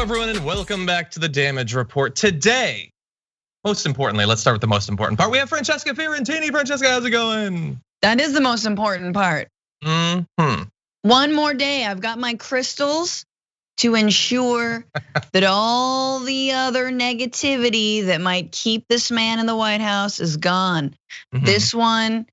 Hello, everyone, and welcome back to the Damage Report. Today, most importantly, let's start with the most important part. We have Francesca Fiorentini. Francesca, how's it going? That is the most important part. One more day, I've got my crystals to ensure that all the other negativity that might keep this man in the White House is gone. This one,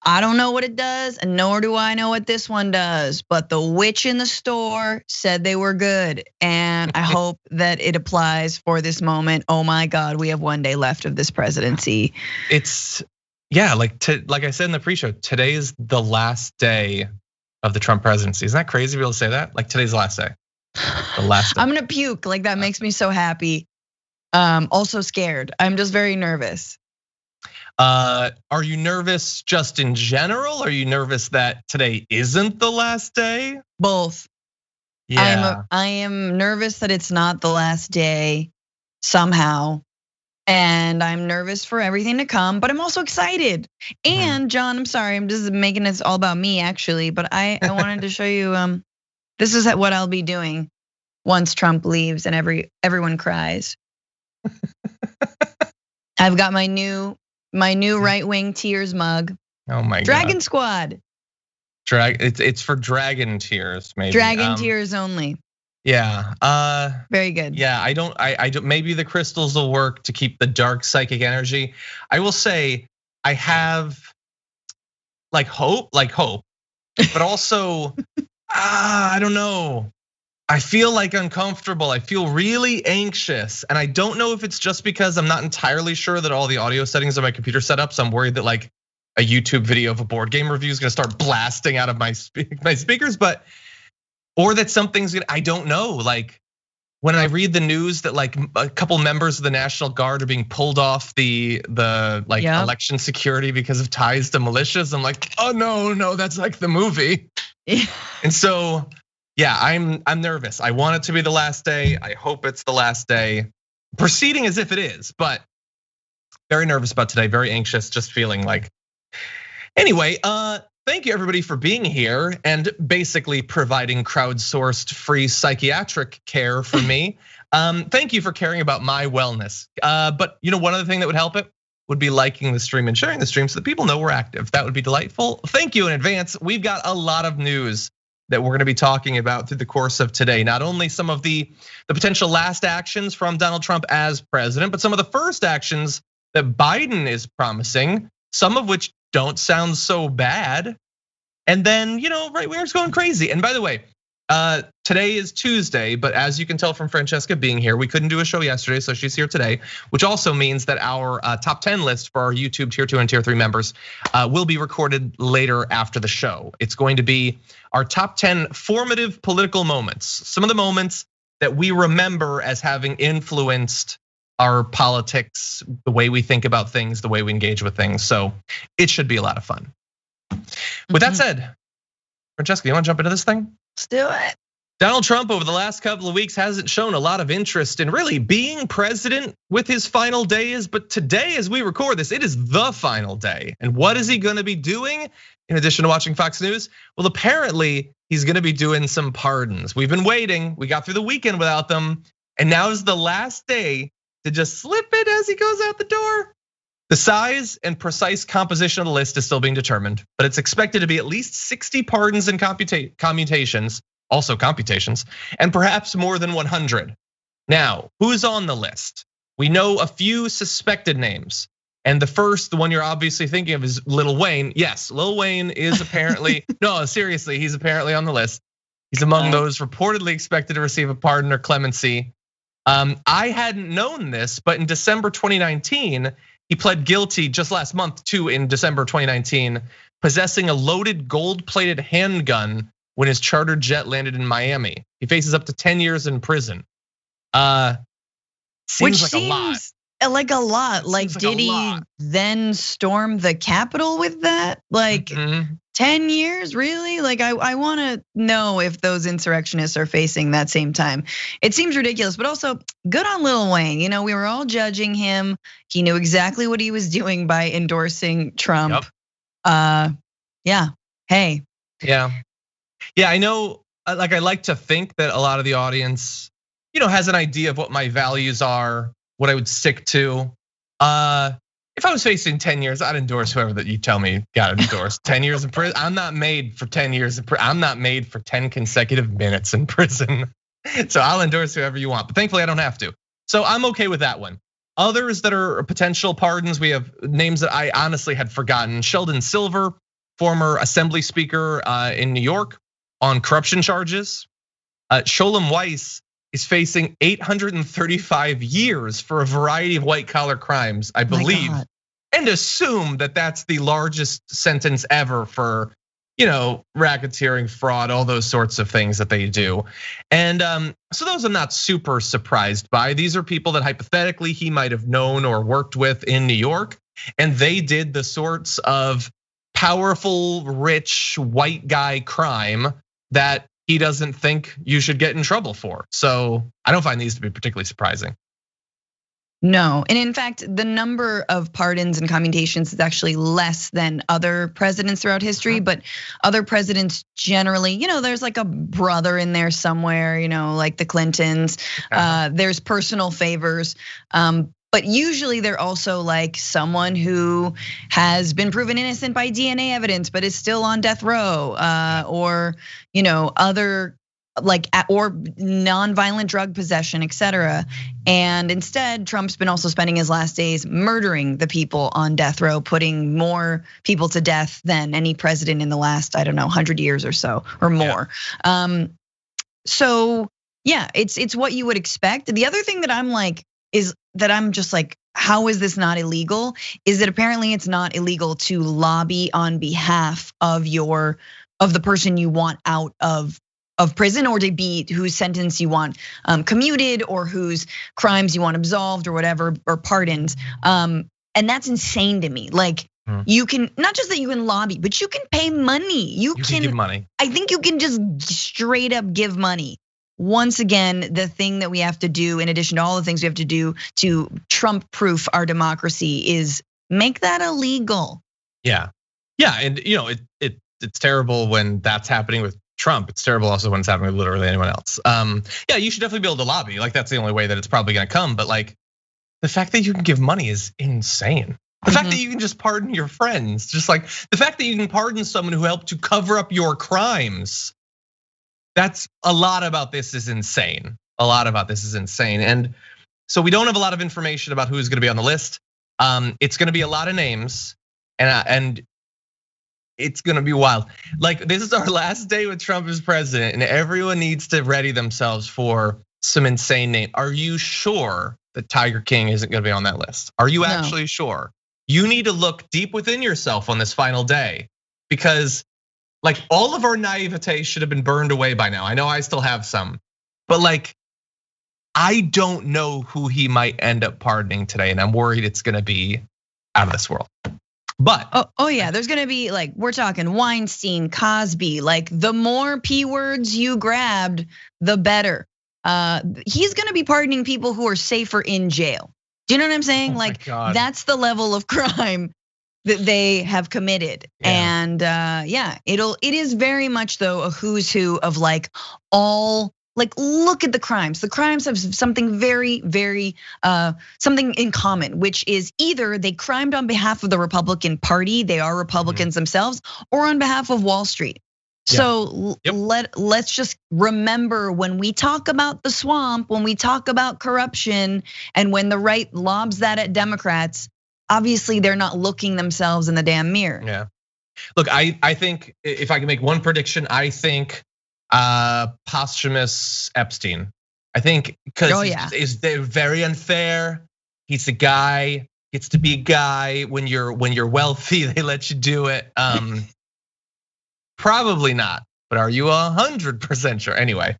I don't know what it does, and nor do I know what this one does, but the witch in the store said they were good, and I hope that it applies for this moment. Oh my God, we have one day left of this presidency. Like I said in the pre-show, today is the last day of the Trump presidency. Isn't that crazy to be able to say that? Like, today's the last day. The last day. I'm gonna puke, like that makes me so happy. Also scared, I'm just very nervous. Are you nervous just in general? Are you nervous that today isn't the last day? Both. Yeah. I am nervous that it's not the last day somehow. And I'm nervous for everything to come, but I'm also excited. And John, I'm sorry, I'm just making this all about me actually, but I wanted to show you, this is what I'll be doing once Trump leaves and everyone cries. I've got my new right-wing tears mug. Oh my God. Dragon Squad. It's for dragon tears, maybe. Dragon tears only. Yeah. Very good. Yeah, I don't. Maybe the crystals will work to keep the dark psychic energy. I will say I have like hope, but also I don't know. I feel like uncomfortable. I feel really anxious, and I don't know if it's just because I'm not entirely sure that all the audio settings on my computer set up. So I'm worried that like a YouTube video of a board game review is gonna start blasting out of my speakers, or that something's gonna, I don't know. Like when I read the news that like a couple members of the National Guard are being pulled off the election security because of ties to militias, I'm like, oh no, that's like the movie. And so, yeah, I'm nervous. I want it to be the last day. I hope it's the last day. Proceeding as if it is, but very nervous about today, very anxious, just feeling like. Anyway, thank you everybody for being here and basically providing crowdsourced free psychiatric care for me. Thank you for caring about my wellness. But one other thing that would help it would be liking the stream and sharing the stream so that people know we're active. That would be delightful. Thank you in advance. We've got a lot of news that we're gonna be talking about through the course of today. Not only some of the potential last actions from Donald Trump as president, but some of the first actions that Biden is promising, some of which don't sound so bad. And then, right wingers going crazy. And by the way, today is Tuesday, but as you can tell from Francesca being here, we couldn't do a show yesterday, so she's here today, which also means that our top 10 list for our YouTube tier 2 and tier 3 members will be recorded later after the show. It's going to be our top 10 formative political moments, some of the moments that we remember as having influenced our politics, the way we think about things, the way we engage with things. So it should be a lot of fun. With that said, Francesca, you want to jump into this thing? Let's do it. Donald Trump over the last couple of weeks hasn't shown a lot of interest in really being president with his final days, but today as we record this, it is the final day. And what is he gonna be doing in addition to watching Fox News? Well, apparently he's gonna be doing some pardons. We've been waiting, we got through the weekend without them, and now is the last day to just slip it as he goes out the door. The size and precise composition of the list is still being determined, but it's expected to be at least 60 pardons and computations, and perhaps more than 100. Now, who's on the list? We know a few suspected names. And the one you're obviously thinking of is Lil Wayne. Yes, Lil Wayne is apparently, no, seriously, he's apparently on the list. He's among those reportedly expected to receive a pardon or clemency. I hadn't known this, but in December 2019, he pled guilty just last month too, in December 2019, possessing a loaded gold-plated handgun when his charter jet landed in Miami. He faces up to 10 years in prison. Seems like a lot. Like a lot. Like, did he then storm the Capitol with that? Like 10 years, really? Like, I wanna know if those insurrectionists are facing that same time. It seems ridiculous, but also good on Lil Wayne. We were all judging him. He knew exactly what he was doing by endorsing Trump. Yeah, hey. Yeah, I know, like I like to think that a lot of the audience has an idea of what my values are, what I would stick to. If I was facing 10 years, I'd endorse whoever that you tell me got endorsed. 10 years in prison. I'm not made for 10 years in prison. I'm not made for 10 consecutive minutes in prison. So I'll endorse whoever you want, but thankfully I don't have to. So I'm okay with that one. Others that are potential pardons, we have names that I honestly had forgotten. Sheldon Silver, former assembly speaker in New York on corruption charges. Sholem Weiss is facing 835 years for a variety of white collar crimes, I believe. And assume that that's the largest sentence ever for, racketeering, fraud, all those sorts of things that they do. And so those I'm not super surprised by. These are people that hypothetically he might have known or worked with in New York. And they did the sorts of powerful, rich, white guy crime that he doesn't think you should get in trouble for. So I don't find these to be particularly surprising. No, and in fact, the number of pardons and commutations is actually less than other presidents throughout history. But other presidents generally, there's like a brother in there somewhere, like the Clintons. There's personal favors. But usually they're also like someone who has been proven innocent by DNA evidence, but is still on death row, or other or nonviolent drug possession, etc. And instead, Trump's been also spending his last days murdering the people on death row, putting more people to death than any president in the last, 100 years or so or more. Yeah. So yeah, it's what you would expect. The other thing that I'm like is that I'm just like, how is this not illegal? Is that apparently it's not illegal to lobby on behalf of the person you want out of prison, or to be whose sentence you want commuted, or whose crimes you want absolved or whatever, or pardoned. And that's insane to me. Like you can, not just that you can lobby, but you can pay money. You can give money. I think you can just straight up give money. Once again, the thing that we have to do, in addition to all the things we have to do to Trump-proof our democracy, is make that illegal. Yeah, and it's terrible when that's happening with Trump. It's terrible also when it's happening with literally anyone else. Yeah, you should definitely be able to lobby. Like that's the only way that it's probably gonna come. But like the fact that you can give money is insane. The fact that you can just pardon your friends, just like the fact that you can pardon someone who helped to cover up your crimes. That's a lot about this is insane. A lot about this is insane. And so we don't have a lot of information about who's gonna be on the list. It's gonna be a lot of names, and it's gonna be wild. Like this is our last day with Trump as president, and everyone needs to ready themselves for some insane name. Are you sure that Tiger King isn't gonna be on that list? Are you actually sure? You need to look deep within yourself on this final day, because like all of our naivete should have been burned away by now. I know I still have some, but like I don't know who he might end up pardoning today, and I'm worried it's gonna be out of this world. But oh yeah, there's gonna be like, we're talking Weinstein, Cosby. Like the more P words you grabbed, the better. He's gonna be pardoning people who are safer in jail. Do you know what I'm saying? Like that's the level of crime that they have committed. Yeah. And yeah, it is very much though a who's who of like all. Like, look at the crimes. The crimes have something very, very, something in common, which is either they crimed on behalf of the Republican Party, they are Republicans themselves, or on behalf of Wall Street. Yeah. So let's just remember, when we talk about the swamp, when we talk about corruption, and when the right lobs that at Democrats, obviously they're not looking themselves in the damn mirror. Yeah. Look, I think if I can make one prediction, I think posthumous Epstein. I think because they're very unfair. He's a guy, gets to be a guy. When you're wealthy, they let you do it. Probably not, but are you 100% sure? Anyway,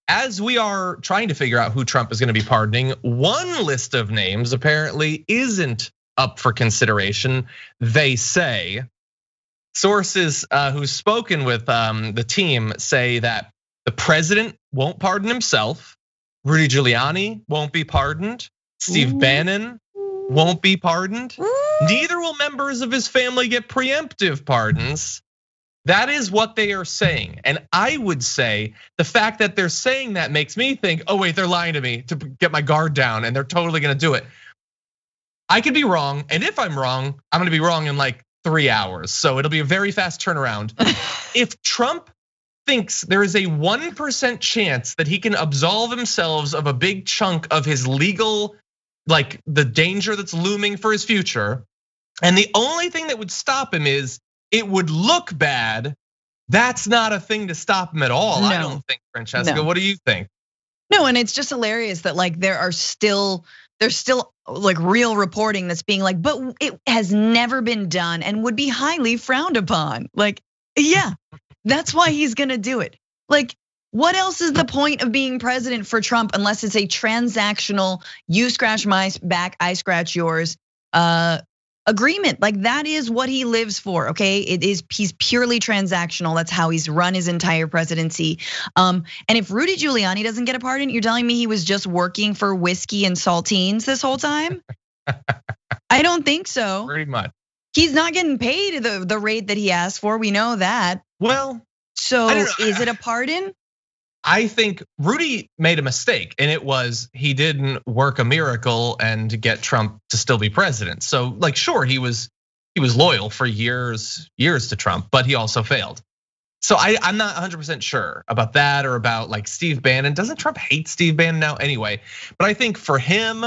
as we are trying to figure out who Trump is gonna be pardoning, one list of names apparently isn't up for consideration. They say. Sources who've spoken with the team say that the president won't pardon himself, Rudy Giuliani won't be pardoned, Steve Bannon won't be pardoned. Neither will members of his family get preemptive pardons. That is what they are saying. And I would say the fact that they're saying that makes me think, oh wait, they're lying to me to get my guard down and they're totally gonna do it. I could be wrong, and if I'm wrong, I'm gonna be wrong in like 3 hours. So it'll be a very fast turnaround. If Trump thinks there is a 1% chance that he can absolve himself of a big chunk of his legal, like the danger that's looming for his future, and the only thing that would stop him is it would look bad, that's not a thing to stop him at all. No. I don't think, Francesca. No. What do you think? No, and it's just hilarious that like there's still like real reporting that's being like, but it has never been done and would be highly frowned upon. Like, yeah, that's why he's gonna do it. Like, what else is the point of being president for Trump unless it's a transactional, you scratch my back, I scratch yours agreement? Like that is what he lives for, okay? He's purely transactional. That's how he's run his entire presidency. And if Rudy Giuliani doesn't get a pardon, you're telling me he was just working for whiskey and saltines this whole time? I don't think so. Pretty much. He's not getting paid the rate that he asked for. We know that. Well, so is it a pardon? I think Rudy made a mistake, and it was he didn't work a miracle and get Trump to still be president. So, like, sure, he was loyal for years to Trump, but he also failed. So I'm not 100% sure about that or about like Steve Bannon. Doesn't Trump hate Steve Bannon now anyway? But I think for him,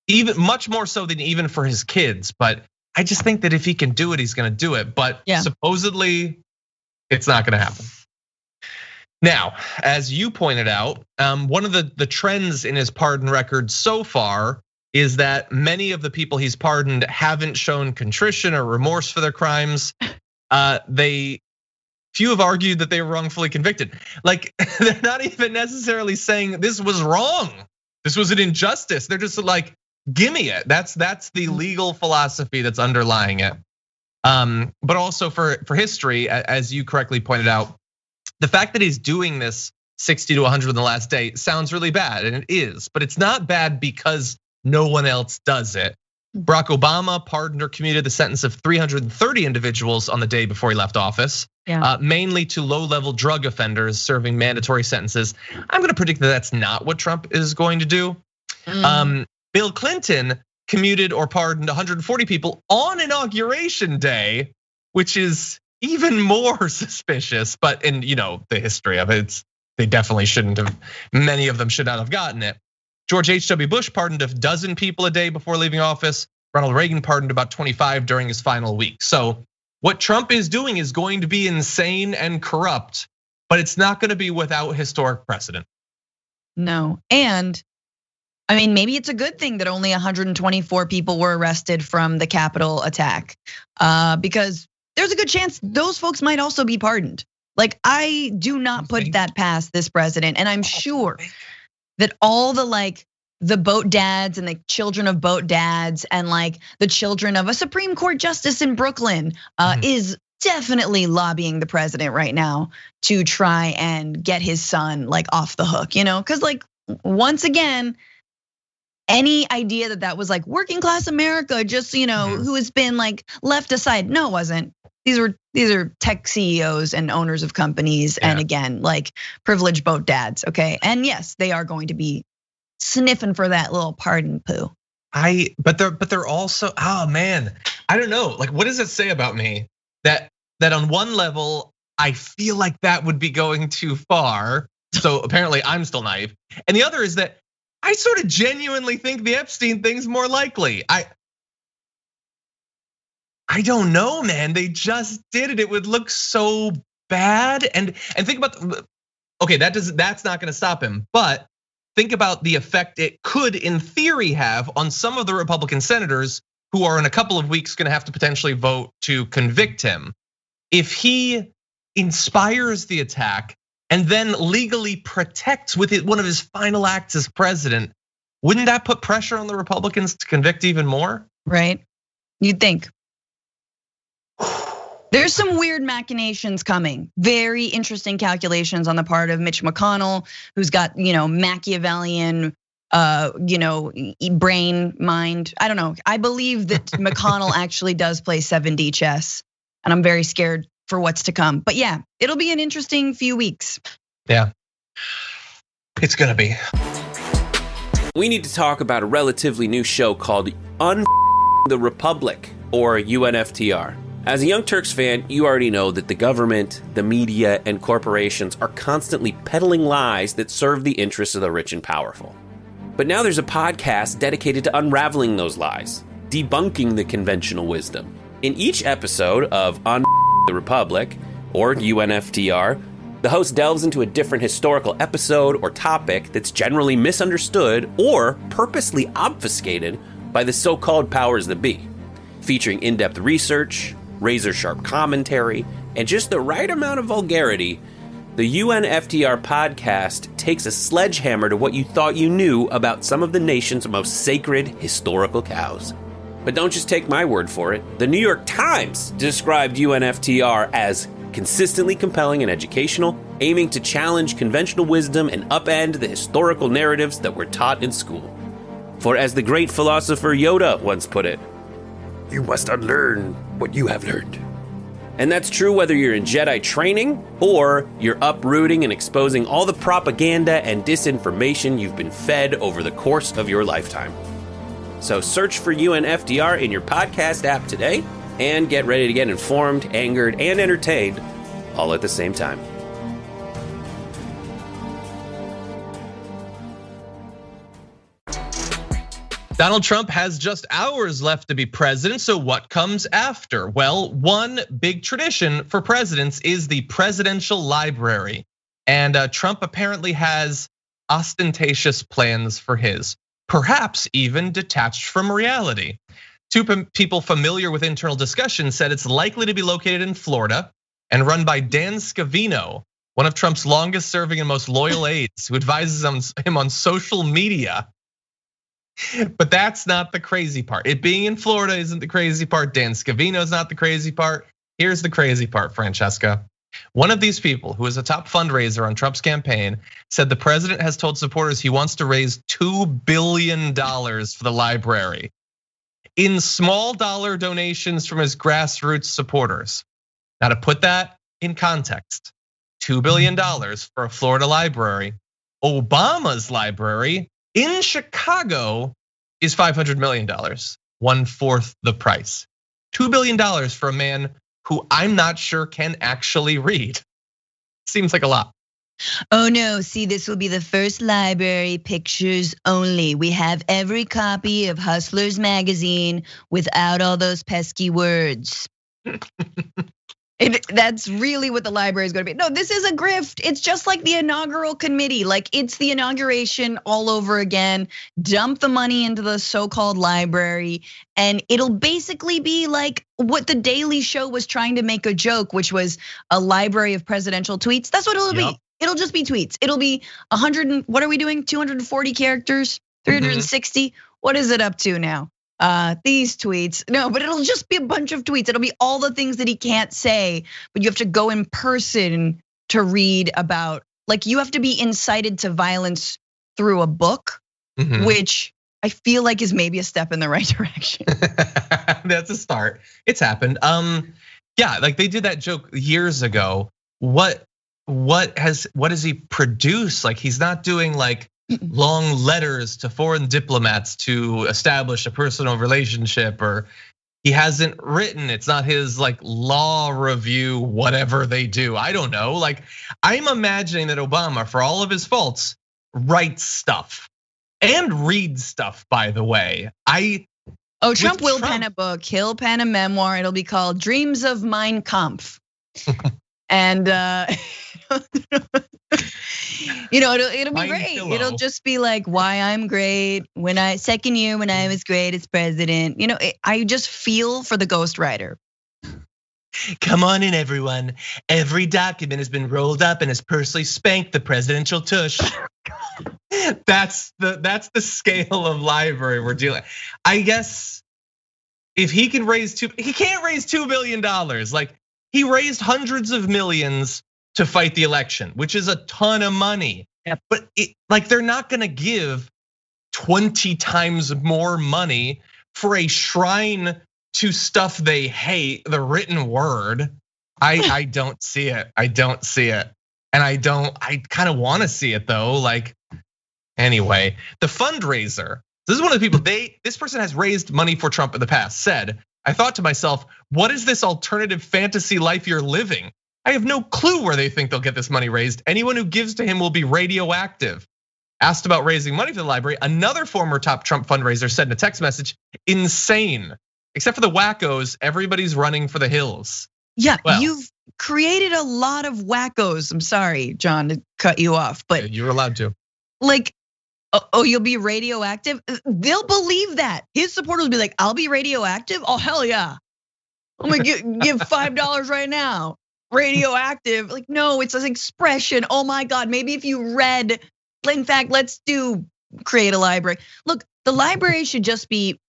even much more so than even for his kids. But I just think that if he can do it, he's going to do it. But supposedly, it's not going to happen. Now, as you pointed out, one of the trends in his pardon record so far is that many of the people he's pardoned haven't shown contrition or remorse for their crimes. Few have argued that they were wrongfully convicted. Like they're not even necessarily saying this was wrong, this was an injustice. They're just like, give me it. That's the legal philosophy that's underlying it. But also for history, as you correctly pointed out, the fact that he's doing this 60 to 100 in the last day sounds really bad, and it is, but it's not bad because no one else does it. Barack Obama pardoned or commuted the sentence of 330 individuals on the day before he left office, mainly to low-level drug offenders serving mandatory sentences. I'm gonna predict that that's not what Trump is going to do. Bill Clinton commuted or pardoned 140 people on Inauguration Day, which is even more suspicious, but in the history of it, they definitely shouldn't have. Many of them should not have gotten it. George H.W. Bush pardoned a dozen people a day before leaving office. Ronald Reagan pardoned about 25 during his final week. So what Trump is doing is going to be insane and corrupt, but it's not going to be without historic precedent. No, and I mean, maybe it's a good thing that only 124 people were arrested from the Capitol attack, because there's a good chance those folks might also be pardoned. Like, I do not put that past this president, and I'm sure that all the boat dads and the children of boat dads and like the children of a Supreme Court justice in Brooklyn is definitely lobbying the president right now to try and get his son like off the hook, because like once again, any idea that was like working class America, just who has been like left aside. No, it wasn't. These are tech CEOs and owners of companies, and again, like privileged boat dads. Okay, and yes, they are going to be sniffing for that little pardon poo. But they're also, oh man, I don't know. Like, what does it say about me that on one level I feel like that would be going too far? So apparently I'm still naive, and the other is that I sort of genuinely think the Epstein thing's more likely. I don't know, man. They just did it. It would look so bad. And think about, okay, that's not gonna stop him. But think about the effect it could, in theory, have on some of the Republican senators who are in a couple of weeks gonna have to potentially vote to convict him. If he inspires the attack and then legally protects with one of his final acts as president, wouldn't that put pressure on the Republicans to convict even more? Right, you'd think. There's some weird machinations coming. Very interesting calculations on the part of Mitch McConnell, who's got Machiavellian, brain, mind. I don't know. I believe that McConnell actually does play 7D chess, and I'm very scared for what's to come. But yeah, it'll be an interesting few weeks. Yeah, it's gonna be. We need to talk about a relatively new show called the Republic, or UNFTR. As a Young Turks fan, you already know that the government, the media, and corporations are constantly peddling lies that serve the interests of the rich and powerful. But now there's a podcast dedicated to unraveling those lies, debunking the conventional wisdom. In each episode of the Republic, or UNFTR, the host delves into a different historical episode or topic that's generally misunderstood or purposely obfuscated by the so-called powers that be, featuring in-depth research, razor-sharp commentary, and just the right amount of vulgarity. The UNFTR podcast takes a sledgehammer to what you thought you knew about some of the nation's most sacred historical cows. But don't just take my word for it. The New York Times described UNFTR as consistently compelling and educational, aiming to challenge conventional wisdom and upend the historical narratives that were taught in school. For as the great philosopher Yoda once put it, "You must unlearn what you have learned." And that's true whether you're in Jedi training or you're uprooting and exposing all the propaganda and disinformation you've been fed over the course of your lifetime. So search for UNFTR in your podcast app today and get ready to get informed, angered, and entertained all at the same time. Donald Trump has just hours left to be president, so what comes after? Well, one big tradition for presidents is the presidential library. And Trump apparently has ostentatious plans for his, perhaps even detached from reality. Two people familiar with internal discussion said it's likely to be located in Florida and run by Dan Scavino, one of Trump's longest serving and most loyal aides, who advises him on social media. But that's not the crazy part. It being in Florida isn't the crazy part. Dan Scavino is not the crazy part. Here's the crazy part, Francesca. One of these people, who is a top fundraiser on Trump's campaign, said the president has told supporters he wants to raise $2 billion for the library in small dollar donations from his grassroots supporters. Now, to put that in context, $2 billion for a Florida library. Obama's library in Chicago is $500 million, 1/4 the price. $2 billion for a man who I'm not sure can actually read. Seems like a lot. Oh no, see, this will be the first library, pictures only. We have every copy of Hustlers magazine without all those pesky words. That's really what the library is going to be. No, this is a grift. It's just like the inaugural committee. Like, it's the inauguration all over again. Dump the money into the so-called library, and it'll basically be like what the Daily Show was trying to make a joke, which was a library of presidential tweets. That's what it'll be. It'll just be tweets. It'll be 100. What are we doing? 240 characters, 360. What is it up to now? These tweets. No, but it'll just be a bunch of tweets. It'll be all the things that he can't say, but you have to go in person to read about. Like, you have to be incited to violence through a book, which I feel like is maybe a step in the right direction. That's a start. It's happened. Yeah, like they did that joke years ago. What does he produce? Like, he's not doing like long letters to foreign diplomats to establish a personal relationship, or he hasn't written, it's not his like law review, whatever they do. I don't know. Like, I'm imagining that Obama, for all of his faults, writes stuff and reads stuff, by the way. Trump will pen a book, he'll pen a memoir, it'll be called Dreams of Mein Kampf. And it'll be great. It'll just be like why I'm great. Second year when I was great as president. I just feel for the ghostwriter. Come on in, everyone. Every document has been rolled up and has personally spanked the presidential tush. That's the scale of library we're dealing. I guess if he can he can't raise $2 billion. Like, he raised hundreds of millions to fight the election, which is a ton of money. Yep. But they're not gonna give 20 times more money for a shrine to stuff they hate, the written word. I don't see it. I don't see it. And I kind of want to see it though. Like, anyway, the fundraiser. This is one of the people, this person has raised money for Trump in the past, said, I thought to myself, what is this alternative fantasy life you're living? I have no clue where they think they'll get this money raised. Anyone who gives to him will be radioactive. Asked about raising money for the library, another former top Trump fundraiser said in a text message, insane. Except for the wackos, everybody's running for the hills. Yeah, well, you've created a lot of wackos. I'm sorry, John, to cut you off, but you're allowed to. Like, oh, you'll be radioactive? They'll believe that. His supporters will be like, I'll be radioactive? Oh, hell yeah. I'm gonna give $5 right now. Radioactive, like, no, it's an expression. Oh my God, maybe if you read, in fact, let's create a library. Look, the library should just be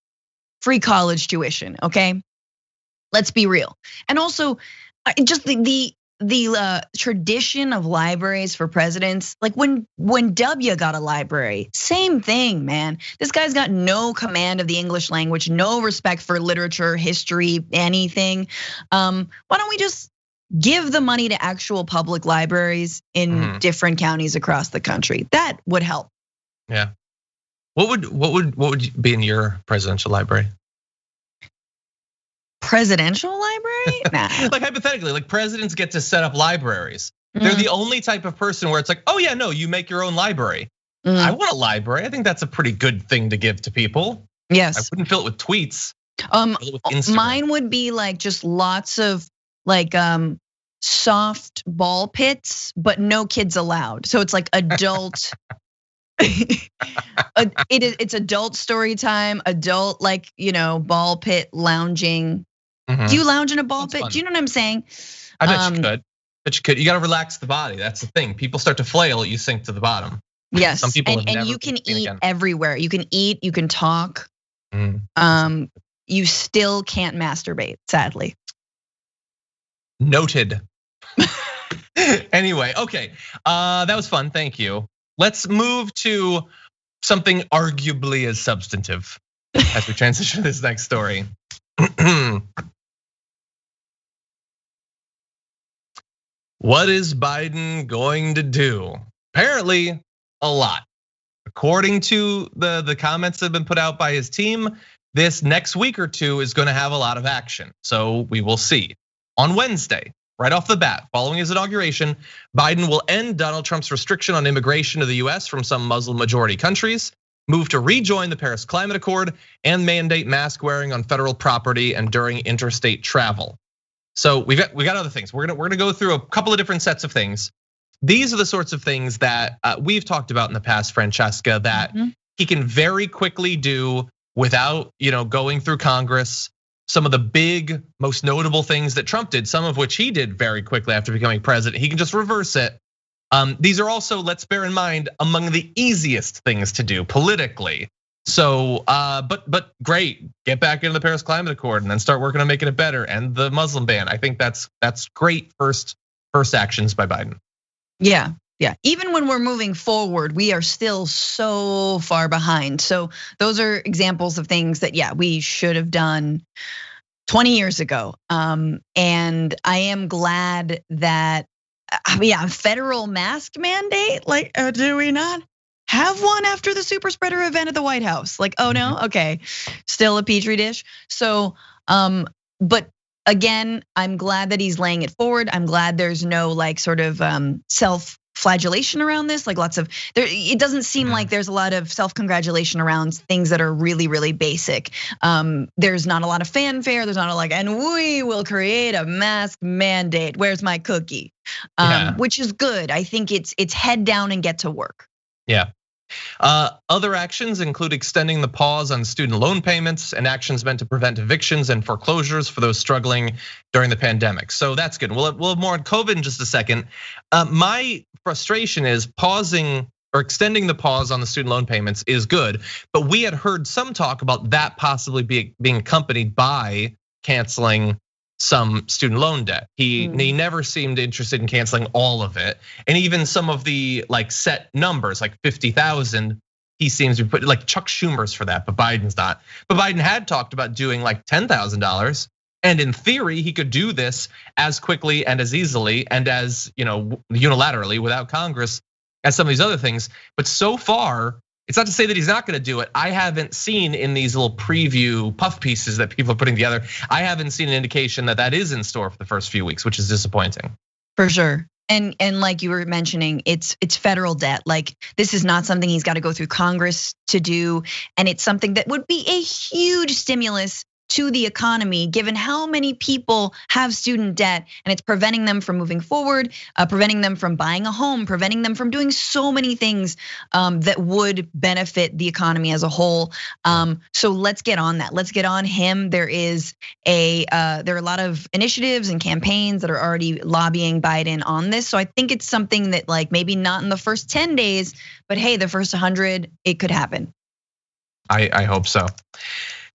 free college tuition, okay? Let's be real. And also, just the tradition of libraries for presidents, like when W got a library, same thing, man. This guy's got no command of the English language, no respect for literature, history, anything. Why don't we just give the money to actual public libraries in different counties across the country? That would help. Yeah. What would be in your presidential library? Presidential library? Nah. Like hypothetically, like presidents get to set up libraries. They're the only type of person where it's like, oh yeah, no, you make your own library. I want a library. I think that's a pretty good thing to give to people. Yes. I wouldn't fill it with tweets. Mine would be like just lots of like soft ball pits, but no kids allowed. So it's like adult. It's adult story time, adult like ball pit lounging. Do you lounge in a ball pit? Fun. Do you know what I'm saying? I bet you could. But you could. You got to relax the body. That's the thing. People start to flail, you sink to the bottom. Yes. Some people and you can eat everywhere. You can eat. You can talk. You still can't masturbate, sadly. Noted. Anyway, okay, that was fun. Thank you. Let's move to something arguably as substantive as we transition to this next story. What is Biden going to do? Apparently, a lot. According to the comments that have been put out by his team, this next week or two is going to have a lot of action. So we will see. On Wednesday, right off the bat, following his inauguration, Biden will end Donald Trump's restriction on immigration to the US from some Muslim majority countries, move to rejoin the Paris Climate Accord, and mandate mask wearing on federal property and during interstate travel. So we got other things. We're gonna go through a couple of different sets of things. These are the sorts of things that we've talked about in the past, Francesca, that he can very quickly do without going through Congress. Some of the big, most notable things that Trump did, some of which he did very quickly after becoming president, he can just reverse it. These are also, let's bear in mind, among the easiest things to do politically. So, but great, get back into the Paris Climate Accord and then start working on making it better. And the Muslim ban, I think that's great first actions by Biden. Yeah. Even when we're moving forward, we are still so far behind. So those are examples of things that, we should have done 20 years ago. And I am glad that, federal mask mandate. Like, do we not have one after the super spreader event at the White House? Like, oh no, okay, still a petri dish. So, but again, I'm glad that he's laying it forward. I'm glad there's no like sort of self-flagellation around this, like lots of it doesn't seem like there's a lot of self-congratulation around things that are really, really basic. There's not a lot of fanfare, there's not a and we will create a mask mandate. Where's my cookie? Which is good. I think it's head down and get to work. Yeah. Other actions include extending the pause on student loan payments and actions meant to prevent evictions and foreclosures for those struggling during the pandemic. So that's good. We'll have more on COVID in just a second. My frustration is pausing or extending the pause on the student loan payments is good, but we had heard some talk about that possibly being accompanied by canceling some student loan debt. He never seemed interested in canceling all of it. And even some of the like set numbers, like 50,000, he seems to put like Chuck Schumer's for that, but Biden's not. But Biden had talked about doing like $10,000. And in theory, he could do this as quickly and as easily and as unilaterally without Congress as some of these other things. But so far, it's not to say that he's not going to do it. I haven't seen in these little preview puff pieces that people are putting together, I haven't seen an indication that that is in store for the first few weeks, which is disappointing. For sure. And like you were mentioning, it's federal debt. Like this is not something he's got to go through Congress to do. And it's something that would be a huge stimulus to the economy, given how many people have student debt, and it's preventing them from moving forward, preventing them from buying a home, preventing them from doing so many things that would benefit the economy as a whole. So let's get on that. Let's get on him. There are a lot of initiatives and campaigns that are already lobbying Biden on this. So I think it's something that like maybe not in the first 10 days, but hey, the first 100, it could happen. I hope so.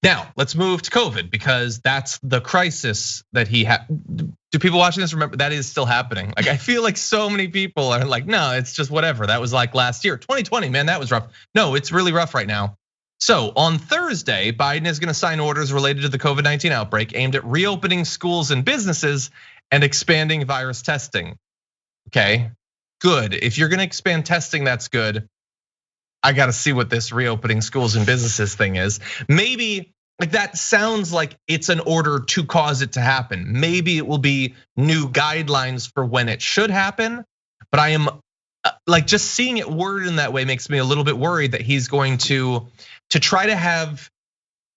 Now, let's move to COVID because that's the crisis that he had. Do people watching this remember that is still happening? Like, I feel like so many people are like, no, it's just whatever. That was like last year, 2020, man, that was rough. No, it's really rough right now. So on Thursday, Biden is gonna sign orders related to the COVID-19 outbreak aimed at reopening schools and businesses and expanding virus testing. Okay, good. If you're gonna expand testing, that's good. I got to see what this reopening schools and businesses thing is. Maybe like that sounds like it's an order to cause it to happen. Maybe it will be new guidelines for when it should happen. But I am like just seeing it worded in that way makes me a little bit worried that he's going to try to have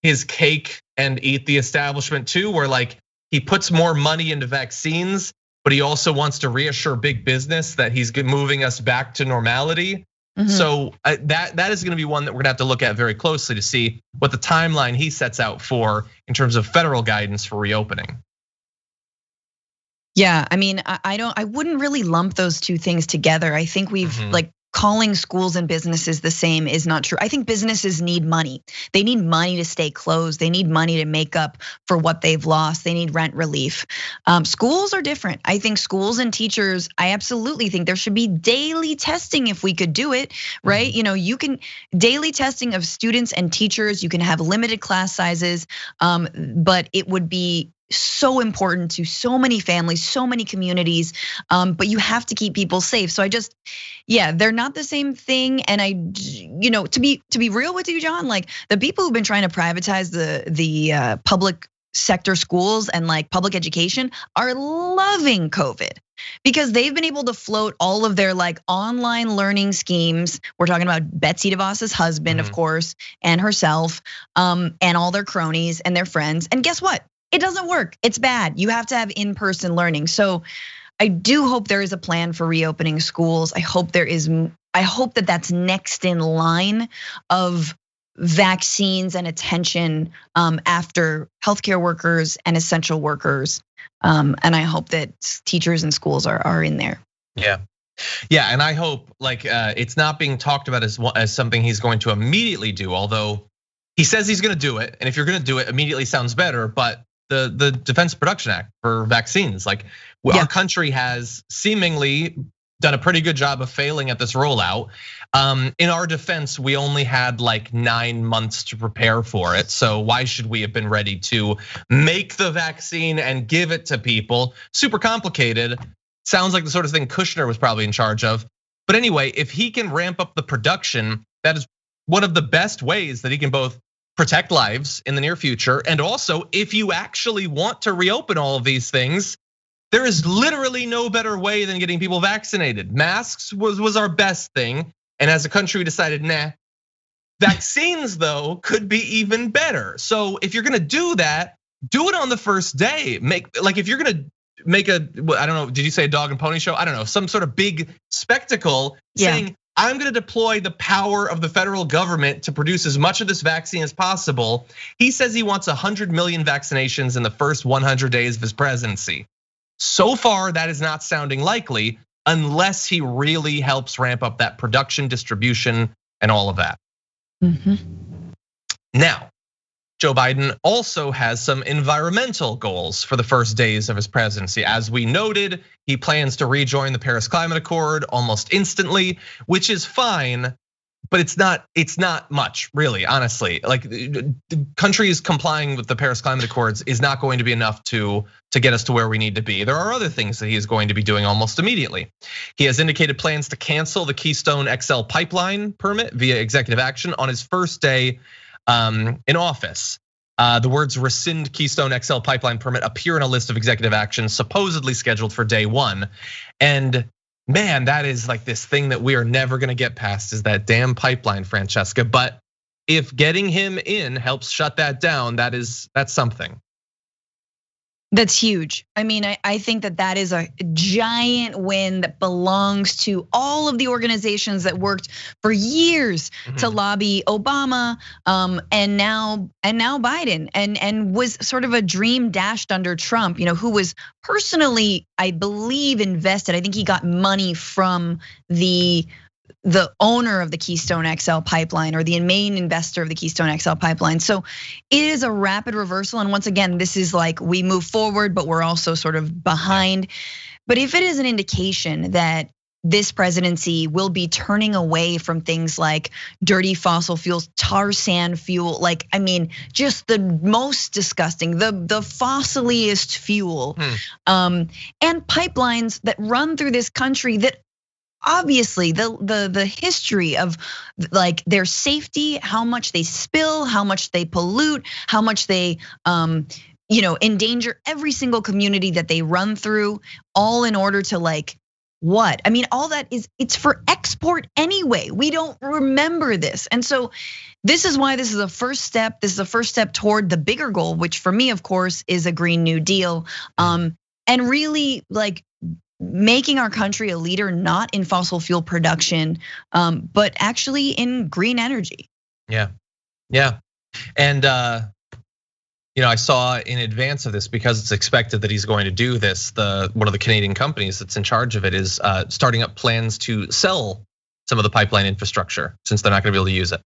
his cake and eat the establishment too, where like he puts more money into vaccines, but he also wants to reassure big business that he's moving us back to normality. Mm-hmm. So that is going to be one that we're going to have to look at very closely to see what the timeline he sets out for in terms of federal guidance for reopening. Yeah, I mean, I wouldn't really lump those two things together. I think we've like calling schools and businesses the same is not true. I think businesses need money. They need money to stay closed. They need money to make up for what they've lost. They need rent relief. Schools are different. I think schools and teachers, I absolutely think there should be daily testing if we could do it, right? You can daily testing of students and teachers. You can have limited class sizes, but it would be so important to so many families, so many communities, but you have to keep people safe. So they're not the same thing. And to be real with you, John, like the people who've been trying to privatize the public sector schools and like public education are loving COVID because they've been able to float all of their like online learning schemes. We're talking about Betsy DeVos's husband, of course, and herself, and all their cronies and their friends. And guess what? It doesn't work. It's bad. You have to have in-person learning. So I do hope there is a plan for reopening schools. I hope that that's next in line of vaccines and attention after healthcare workers and essential workers. And I hope that teachers and schools are in there. Yeah, and I hope like it's not being talked about as something he's going to immediately do, although he says he's gonna do it. And if you're gonna do it, immediately sounds better, but the Defense Production Act for vaccines. Like our country has seemingly done a pretty good job of failing at this rollout. In our defense, we only had like 9 months to prepare for it. So why should we have been ready to make the vaccine and give it to people? Super complicated. Sounds like the sort of thing Kushner was probably in charge of. But anyway, if he can ramp up the production, that is one of the best ways that he can both protect lives in the near future. And also, if you actually want to reopen all of these things, there is literally no better way than getting people vaccinated. Masks was our best thing. And as a country, we decided, nah. Vaccines, though, could be even better. So if you're gonna do that, do it on the first day. If you're gonna make I don't know, did you say a dog and pony show? I don't know, some sort of big spectacle saying, I'm gonna deploy the power of the federal government to produce as much of this vaccine as possible. He says he wants 100 million vaccinations in the first 100 days of his presidency. So far, that is not sounding likely unless he really helps ramp up that production, distribution, and all of that. Now, Joe Biden also has some environmental goals for the first days of his presidency. As we noted, he plans to rejoin the Paris Climate Accord almost instantly, which is fine. but it's not much, really, honestly. Like, the countries complying with the Paris Climate Accords is not going to be enough to get us to where we need to be. There are other things that he is going to be doing almost immediately. He has indicated plans to cancel the Keystone XL pipeline permit via executive action on his first day in office. The words rescind Keystone XL pipeline permit appear in a list of executive actions supposedly scheduled for day one. And man, that is like this thing that we are never gonna get past, is that damn pipeline, Francesca. But if getting him in helps shut that down, that's something. That's huge. I mean, I think that is a giant win that belongs to all of the organizations that worked for years to lobby Obama, and now Biden, and was sort of a dream dashed under Trump, who was personally, I believe, invested. I think he got money from the owner of the Keystone XL pipeline, or the main investor of the Keystone XL pipeline. So it is a rapid reversal. And once again, this is like, we move forward, but we're also sort of behind. But if it is an indication that this presidency will be turning away from things like dirty fossil fuels, tar sand fuel, like, I mean, just the most disgusting, the fossiliest fuel, and pipelines that run through this country that obviously the history of like their safety, how much they spill, how much they pollute, how much they endanger every single community that they run through, all in order to like what? I mean, all that it's for export anyway. We don't remember this. And so this is why this is a first step. This is a first step toward the bigger goal, which for me, of course, is a Green New Deal. And really like making our country a leader, not in fossil fuel production, but actually in green energy. Yeah. And I saw in advance of this, because it's expected that he's going to do this, one of the Canadian companies that's in charge of it is starting up plans to sell some of the pipeline infrastructure, since they're not gonna be able to use it.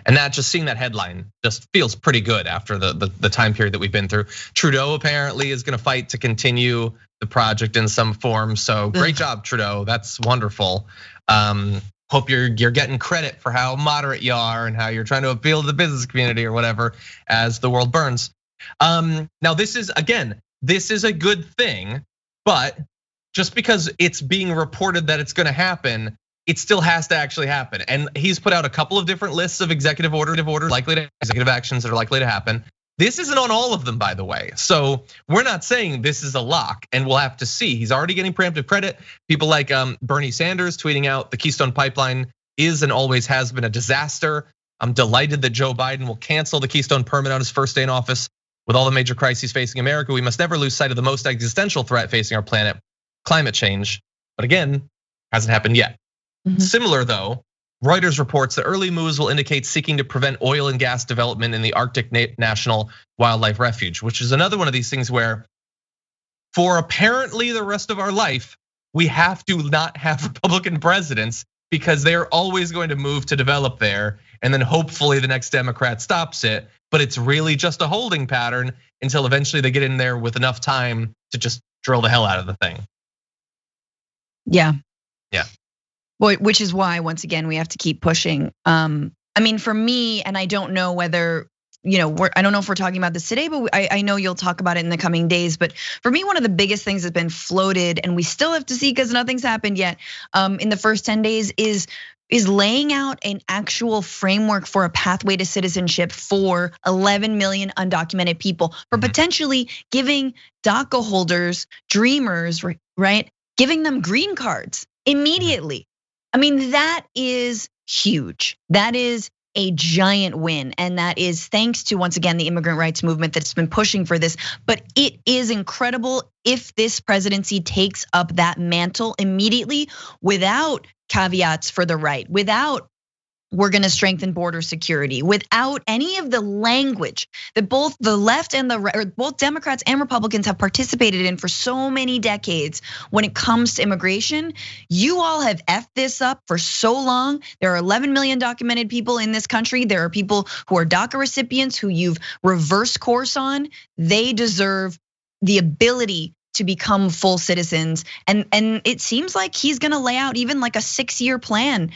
And that, just seeing that headline just feels pretty good after the time period that we've been through. Trudeau apparently is gonna fight to continue the project in some form. So great job, Trudeau, that's wonderful. Hope you're getting credit for how moderate you are and how you're trying to appeal to the business community or whatever as the world burns. Now this is a good thing, but just because it's being reported that it's gonna happen, it still has to actually happen. And he's put out a couple of different lists of executive actions that are likely to happen. This isn't on all of them, by the way. So we're not saying this is a lock, and we'll have to see. He's already getting preemptive credit. People like Bernie Sanders tweeting out the Keystone Pipeline is and always has been a disaster. I'm delighted that Joe Biden will cancel the Keystone permit on his first day in office. With all the major crises facing America, we must never lose sight of the most existential threat facing our planet, climate change. But again, hasn't happened yet. Similar though, Reuters reports that early moves will indicate seeking to prevent oil and gas development in the Arctic National Wildlife Refuge, which is another one of these things where, for apparently the rest of our life, we have to not have Republican presidents, because they're always going to move to develop there. And then hopefully the next Democrat stops it. But it's really just a holding pattern until eventually they get in there with enough time to just drill the hell out of the thing. Yeah. Well, which is why, once again, we have to keep pushing. I mean, for me, and I don't know whether, I don't know if we're talking about this today, but I know you'll talk about it in the coming days. But for me, one of the biggest things that's been floated, and we still have to see because nothing's happened yet, in the first 10 days is laying out an actual framework for a pathway to citizenship for 11 million undocumented people, for potentially giving DACA holders, dreamers, right? Giving them green cards immediately. I mean, that is huge. That is a giant win. And that is thanks to, once again, the immigrant rights movement that's been pushing for this. But it is incredible if this presidency takes up that mantle immediately without caveats for the right, without we're gonna strengthen border security, without any of the language that both the left and the right, or both Democrats and Republicans have participated in for so many decades when it comes to immigration. You all have effed this up for so long. There are 11 million documented people in this country. There are people who are DACA recipients who you've reversed course on. They deserve the ability to become full citizens. And it seems like he's gonna lay out even like a 6-year plan.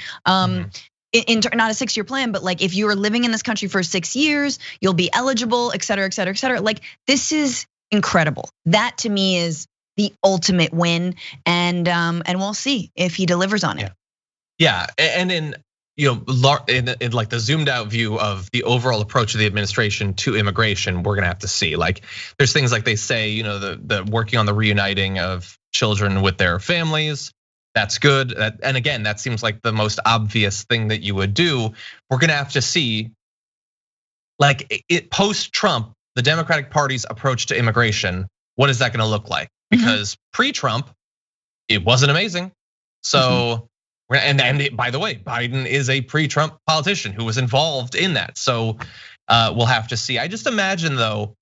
not a 6-year plan, but like if you are living in this country for 6 years, you'll be eligible, et cetera, et cetera, et cetera. Like this is incredible. That to me is the ultimate win, and we'll see if he delivers on it. Yeah, and in in like the zoomed out view of the overall approach of the administration to immigration, we're gonna have to see. Like there's things like they say, the working on the reuniting of children with their families. That's good. And again, that seems like the most obvious thing that you would do. We're gonna have to see, like post-Trump, the Democratic Party's approach to immigration. What is that gonna look like? Because pre-Trump, it wasn't amazing. So, and by the way, Biden is a pre-Trump politician who was involved in that. So we'll have to see. I just imagine though,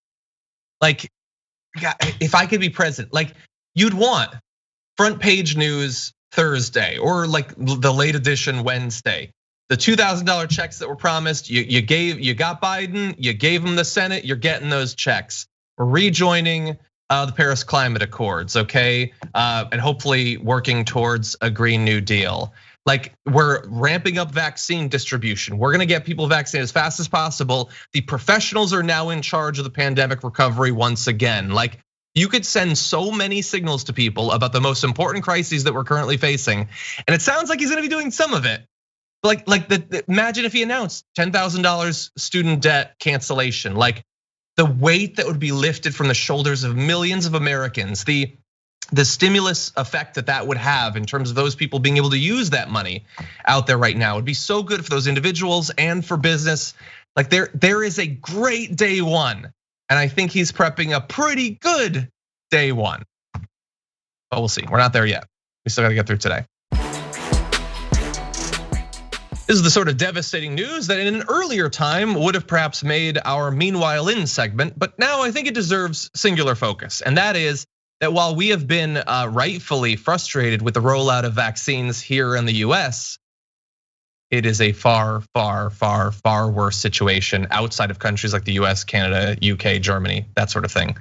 like, if I could be president, like you'd want front page news Thursday or like the late edition Wednesday. The $2,000 checks that were promised, you got Biden, you gave him the Senate, you're getting those checks. We're rejoining the Paris Climate Accords, okay? And hopefully working towards a Green New Deal. Like we're ramping up vaccine distribution. We're gonna get people vaccinated as fast as possible. The professionals are now in charge of the pandemic recovery once again. Like you could send so many signals to people about the most important crises that we're currently facing. And it sounds like he's gonna be doing some of it. Imagine if he announced $10,000 student debt cancellation. Like the weight that would be lifted from the shoulders of millions of Americans, the stimulus effect that would have in terms of those people being able to use that money out there right now would be so good for those individuals and for business. Like there is a great day one, and I think he's prepping a pretty good day one. But we'll see. We're not there yet. We still got to get through today. This is the sort of devastating news that in an earlier time would have perhaps made our Meanwhile In segment, but now I think it deserves singular focus. And that is that while we have been rightfully frustrated with the rollout of vaccines here in the US, it is a far, far, far, far worse situation outside of countries like the US, Canada, UK, Germany, that sort of thing.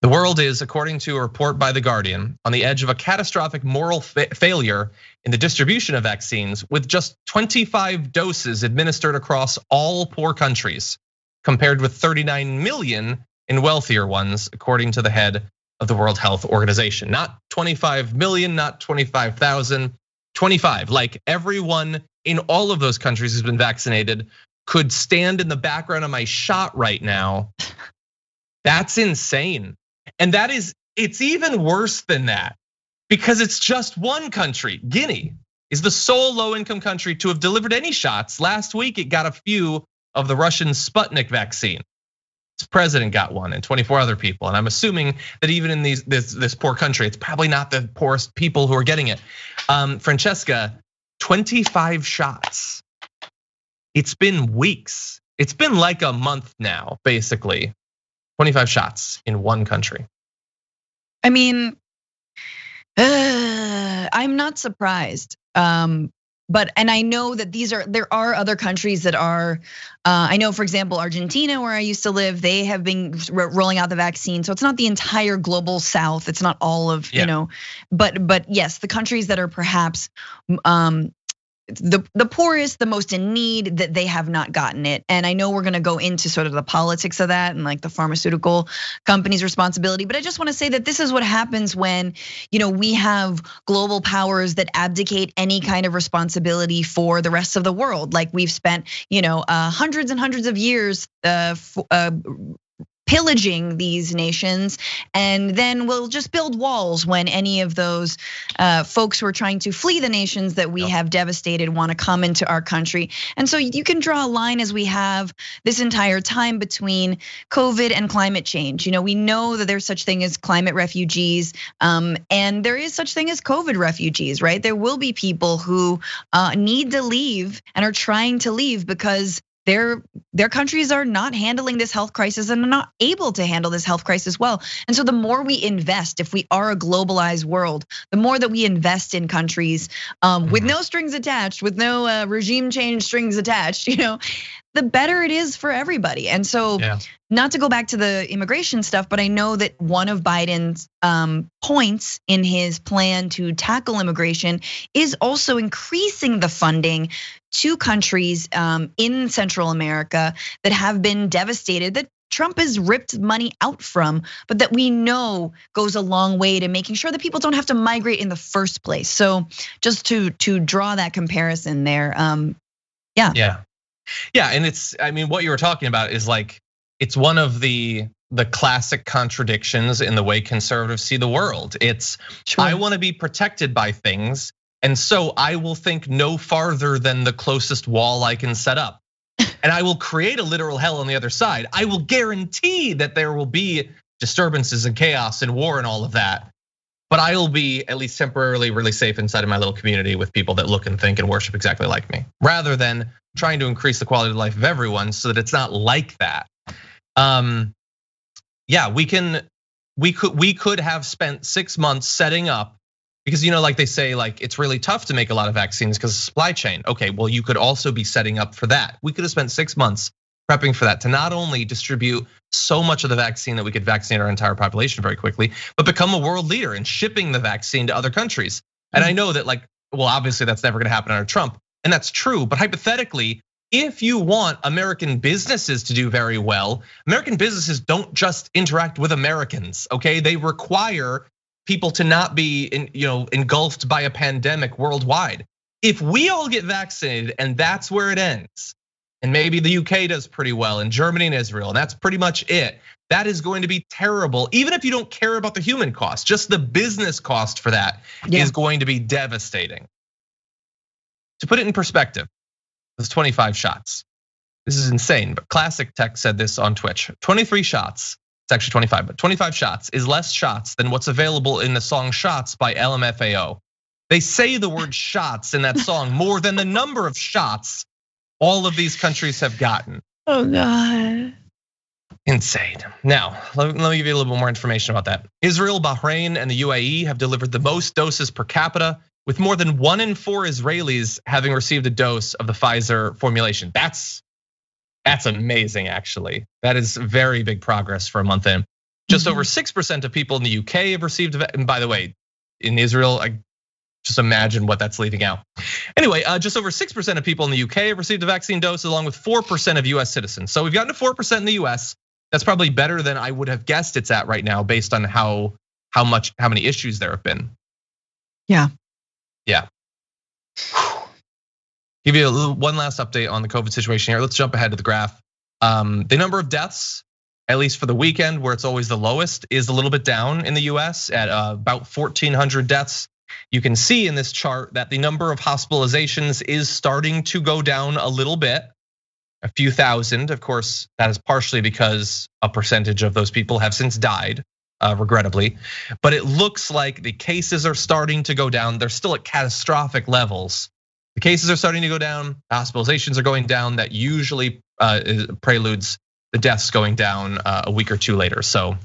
The world is, according to a report by The Guardian, on the edge of a catastrophic moral failure in the distribution of vaccines, with just 25 doses administered across all poor countries, compared with 39 million in wealthier ones, according to the head of the World Health Organization. Not 25 million, not 25,000, 25. Like everyone in all of those countries who's been vaccinated could stand in the background of my shot right now. That's insane. And it's even worse than that because it's just one country. Guinea is the sole low-income country to have delivered any shots. Last week, it got a few of the Russian Sputnik vaccine. Its president got one and 24 other people. And I'm assuming that even in this poor country, it's probably not the poorest people who are getting it. Francesca, 25 shots. It's been weeks. It's been like a month now, basically. 25 shots in one country. I mean, I'm not surprised. But I know that there are other countries that are. I know, for example, Argentina, where I used to live, they have been rolling out the vaccine. So it's not the entire global South. It's not all of But yes, the countries that are perhaps the poorest, the most in need, that they have not gotten it. And I know we're gonna go into sort of the politics of that and like the pharmaceutical companies' responsibility. But I just wanna say that this is what happens when we have global powers that abdicate any kind of responsibility for the rest of the world. Like we've spent hundreds and hundreds of years pillaging these nations, and then we'll just build walls when any of those folks who are trying to flee the nations that we have devastated want to come into our country. And so you can draw a line, as we have this entire time, between COVID and climate change. We know that there's such thing as climate refugees, and there is such thing as COVID refugees, right? There will be people who need to leave and are trying to leave because their countries are not handling this health crisis and are not able to handle this health crisis well. And so the more we invest, if we are a globalized world, the more that we invest in countries with no strings attached, with no regime change strings attached, the better it is for everybody. And so, not to go back to the immigration stuff, but I know that one of Biden's points in his plan to tackle immigration is also increasing the funding to countries in Central America that have been devastated, that Trump has ripped money out from, but that we know goes a long way to making sure that people don't have to migrate in the first place. So just to draw that comparison there, yeah, and it's, I mean, what you were talking about is like, it's one of the classic contradictions in the way conservatives see the world. It's, I want to be protected by things, and so I will think no farther than the closest wall I can set up. And I will create a literal hell on the other side. I will guarantee that there will be disturbances and chaos and war and all of that. But I will be at least temporarily really safe inside of my little community with people that look and think and worship exactly like me, rather than trying to increase the quality of life of everyone so that it's not like that. Yeah, we could have spent 6 months setting up, because like they say, like it's really tough to make a lot of vaccines because of supply chain. Okay, well, you could also be setting up for that. We could have spent 6 months prepping for that, to not only distribute so much of the vaccine that we could vaccinate our entire population very quickly, but become a world leader in shipping the vaccine to other countries. And I know that, like, well, obviously that's never gonna happen under Trump, and that's true, but hypothetically, if you want American businesses to do very well, American businesses don't just interact with Americans, okay? They require people to not be engulfed by a pandemic worldwide. If we all get vaccinated and that's where it ends, and maybe the UK does pretty well, and Germany and Israel, and that's pretty much it, that is going to be terrible. Even if you don't care about the human cost, just the business cost for that is going to be devastating. To put it in perspective, there's 25 shots. This is insane, but Classic Tech said this on Twitch. 23 shots. It's actually 25, but 25 shots is less shots than what's available in the song Shots by LMFAO. They say the word shots in that song more than the number of shots all of these countries have gotten. Oh God. Insane. Now, let me give you a little bit more information about that. Israel, Bahrain, and the UAE have delivered the most doses per capita, with more than 1 in 4 Israelis having received a dose of the Pfizer formulation. That's amazing, actually. That is very big progress for a month in. Just over 6% of people in the UK have received, and by the way, in Israel, I just imagine what that's leaving out. Anyway, just over 6% of people in the UK have received a vaccine dose, along with 4% of US citizens. So we've gotten to 4% in the US. That's probably better than I would have guessed it's at right now, based on how many issues there have been. Yeah. Give you one last update on the COVID situation here. Let's jump ahead to the graph. The number of deaths, at least for the weekend, where it's always the lowest, is a little bit down in the US at about 1,400 deaths. You can see in this chart that the number of hospitalizations is starting to go down a little bit, a few thousand. Of course, that is partially because a percentage of those people have since died, regrettably. But it looks like the cases are starting to go down. They're still at catastrophic levels. The cases are starting to go down, hospitalizations are going down. That usually preludes the deaths going down a week or two later. So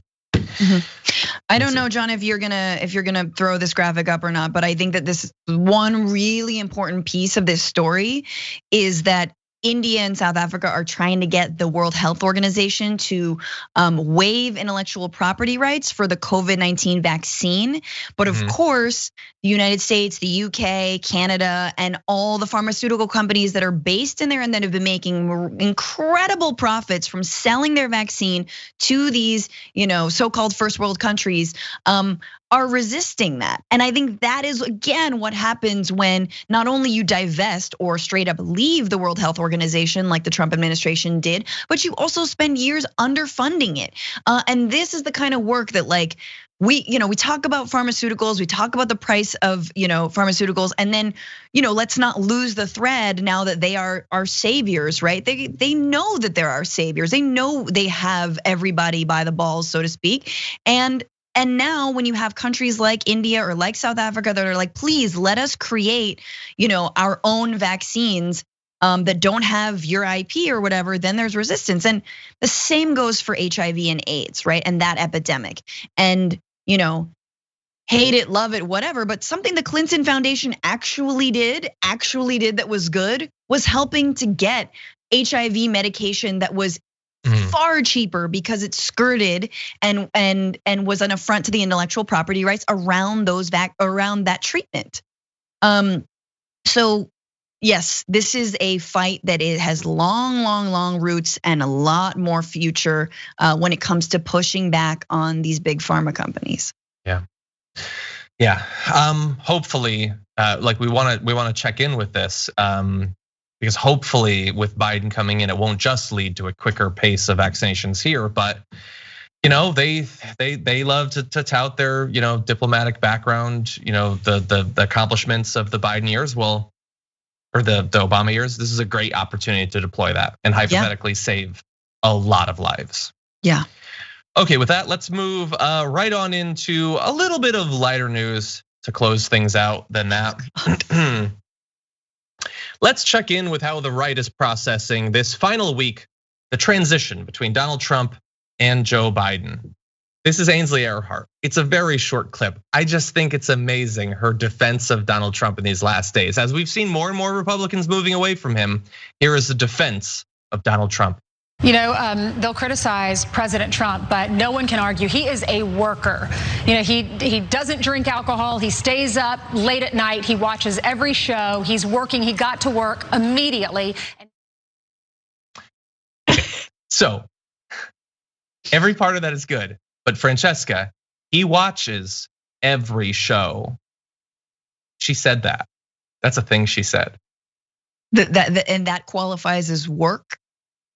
I don't know, John, if you're gonna throw this graphic up or not, but I think that this one really important piece of this story is that India and South Africa are trying to get the World Health Organization to waive intellectual property rights for the COVID-19 vaccine. But of course, the United States, the UK, Canada, and all the pharmaceutical companies that are based in there and that have been making incredible profits from selling their vaccine to these, so-called first world countries, are resisting that. And I think that is, again, what happens when not only you divest or straight up leave the World Health Organization like the Trump administration did, but you also spend years underfunding it. And this is the kind of work that, like, we talk about pharmaceuticals, we talk about the price of pharmaceuticals, and then let's not lose the thread now that they are our saviors, right? They know that they're our saviors. They know they have everybody by the balls, so to speak. And now when you have countries like India or like South Africa that are like, please let us create, our own vaccines that don't have your IP or whatever, then there's resistance. And the same goes for HIV and AIDS, right? And that epidemic. And hate it, love it, whatever. But something the Clinton Foundation actually did that was good, was helping to get HIV medication that was far cheaper because it skirted and was an affront to the intellectual property rights around that treatment. So yes, this is a fight that it has long roots and a lot more future when it comes to pushing back on these big pharma companies. Yeah. Hopefully, like we want to check in with this because hopefully with Biden coming in, it won't just lead to a quicker pace of vaccinations here, but they love to tout their diplomatic background, the accomplishments of the Biden years. Well, or the Obama years. This is a great opportunity to deploy that and hypothetically save a lot of lives. Yeah. Okay, with that, let's move right on into a little bit of lighter news to close things out than that. Let's check in with how the right is processing this final week, the transition between Donald Trump and Joe Biden. This is Ainsley Earhart. It's a very short clip. I just think it's amazing, her defense of Donald Trump in these last days. As we've seen more and more Republicans moving away from him, here is the defense of Donald Trump. They'll criticize President Trump, but no one can argue he is a worker. He doesn't drink alcohol. He stays up late at night. He watches every show. He's working. He got to work immediately. So every part of that is good, but Francesca, he watches every show. She said that. That's a thing she said. And that qualifies as work?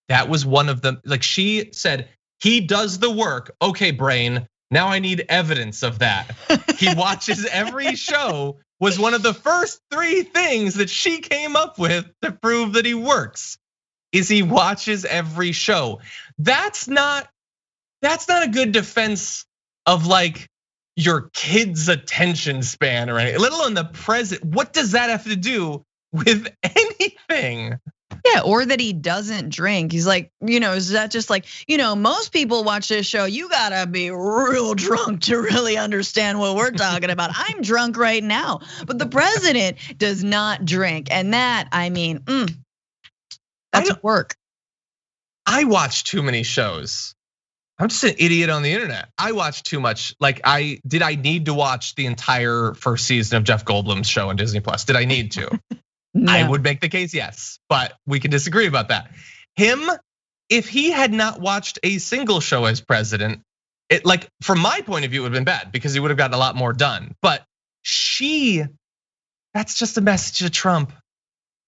That was one of them. Like she said, he does the work. Okay, brain. Now I need evidence of that. He watches every show was one of the first 3 things that she came up with to prove that he works. Is he watches every show. That's not a good defense of like your kid's attention span or anything, let alone the president. What does that have to do with anything? Yeah, or that he doesn't drink. He's like, is that just like, most people watch this show, you gotta be real drunk to really understand what we're talking about. I'm drunk right now, but the president does not drink. And that, that's work. I watch too many shows. I'm just an idiot on the internet. I watch too much. Like I need to watch the entire first season of Jeff Goldblum's show on Disney Plus? Did I need to? No. I would make the case, yes, but we can disagree about that. Him, if he had not watched a single show as president, it like from my point of view, it would have been bad because he would have gotten a lot more done. But that's just a message to Trump.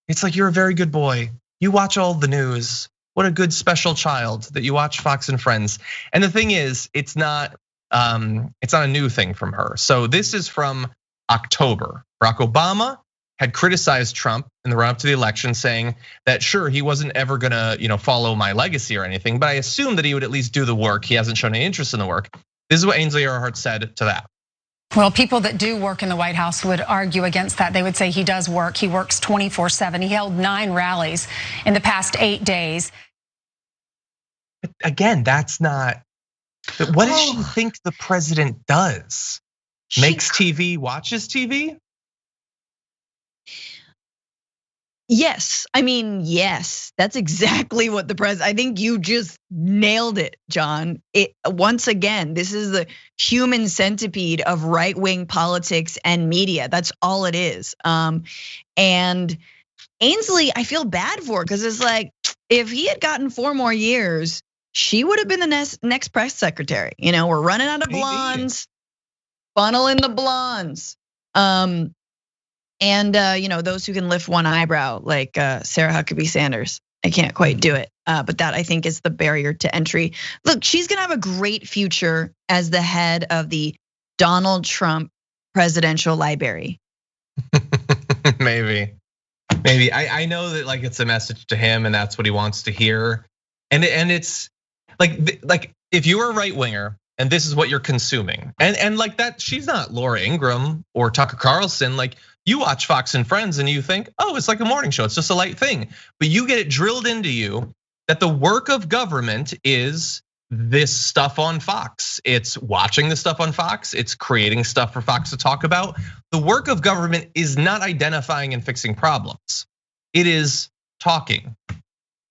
It's like, you're a very good boy. You watch all the news. What a good special child that you watch Fox and Friends. And the thing is, it's not a new thing from her. So this is from October. Barack Obama had criticized Trump in the run-up to the election, saying that sure, he wasn't ever gonna follow my legacy or anything, but I assumed that he would at least do the work. He hasn't shown any interest in the work. This is what Ainsley Earhart said to that. Well, people that do work in the White House would argue against that. They would say he does work. He works 24/7. He held 9 rallies in the past 8 days. But again, that's not. What does she think the president does? Makes TV, watches TV? Yes, yes, that's exactly what the president, I think you just nailed it, John. Once again, this is the human centipede of right-wing politics and media. That's all it is. And Ainsley, I feel bad for, because it's like, if he had gotten 4 more years, she would have been the next press secretary. We're running out of blondes, funnel in the blondes. And those who can lift one eyebrow, like Sarah Huckabee Sanders. I can't quite do it, but that I think is the barrier to entry. Look, she's gonna have a great future as the head of the Donald Trump presidential Lie-brary. Maybe. I know that like it's a message to him, and that's what he wants to hear. And it's like if you're a right winger and this is what you're consuming, and like that, she's not Laura Ingraham or Tucker Carlson. Like, you watch Fox and Friends and you think, oh, it's like a morning show. It's just a light thing. But you get it drilled into you that the work of government is this stuff on Fox. It's watching the stuff on Fox. It's creating stuff for Fox to talk about. The work of government is not identifying and fixing problems. It is talking.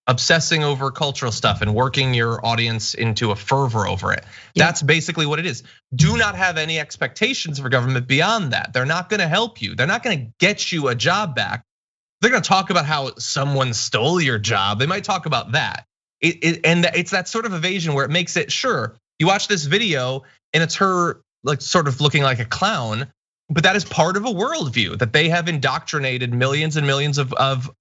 obsessing over cultural stuff and working your audience into a fervor over it. Yeah. That's basically what it is. Do not have any expectations for government beyond that. They're not gonna help you. They're not gonna get you a job back. They're gonna talk about how someone stole your job. They might talk about that. And it's that sort of evasion where it makes it, sure, you watch this video and it's her like sort of looking like a clown, but that is part of a worldview that they have indoctrinated millions and millions of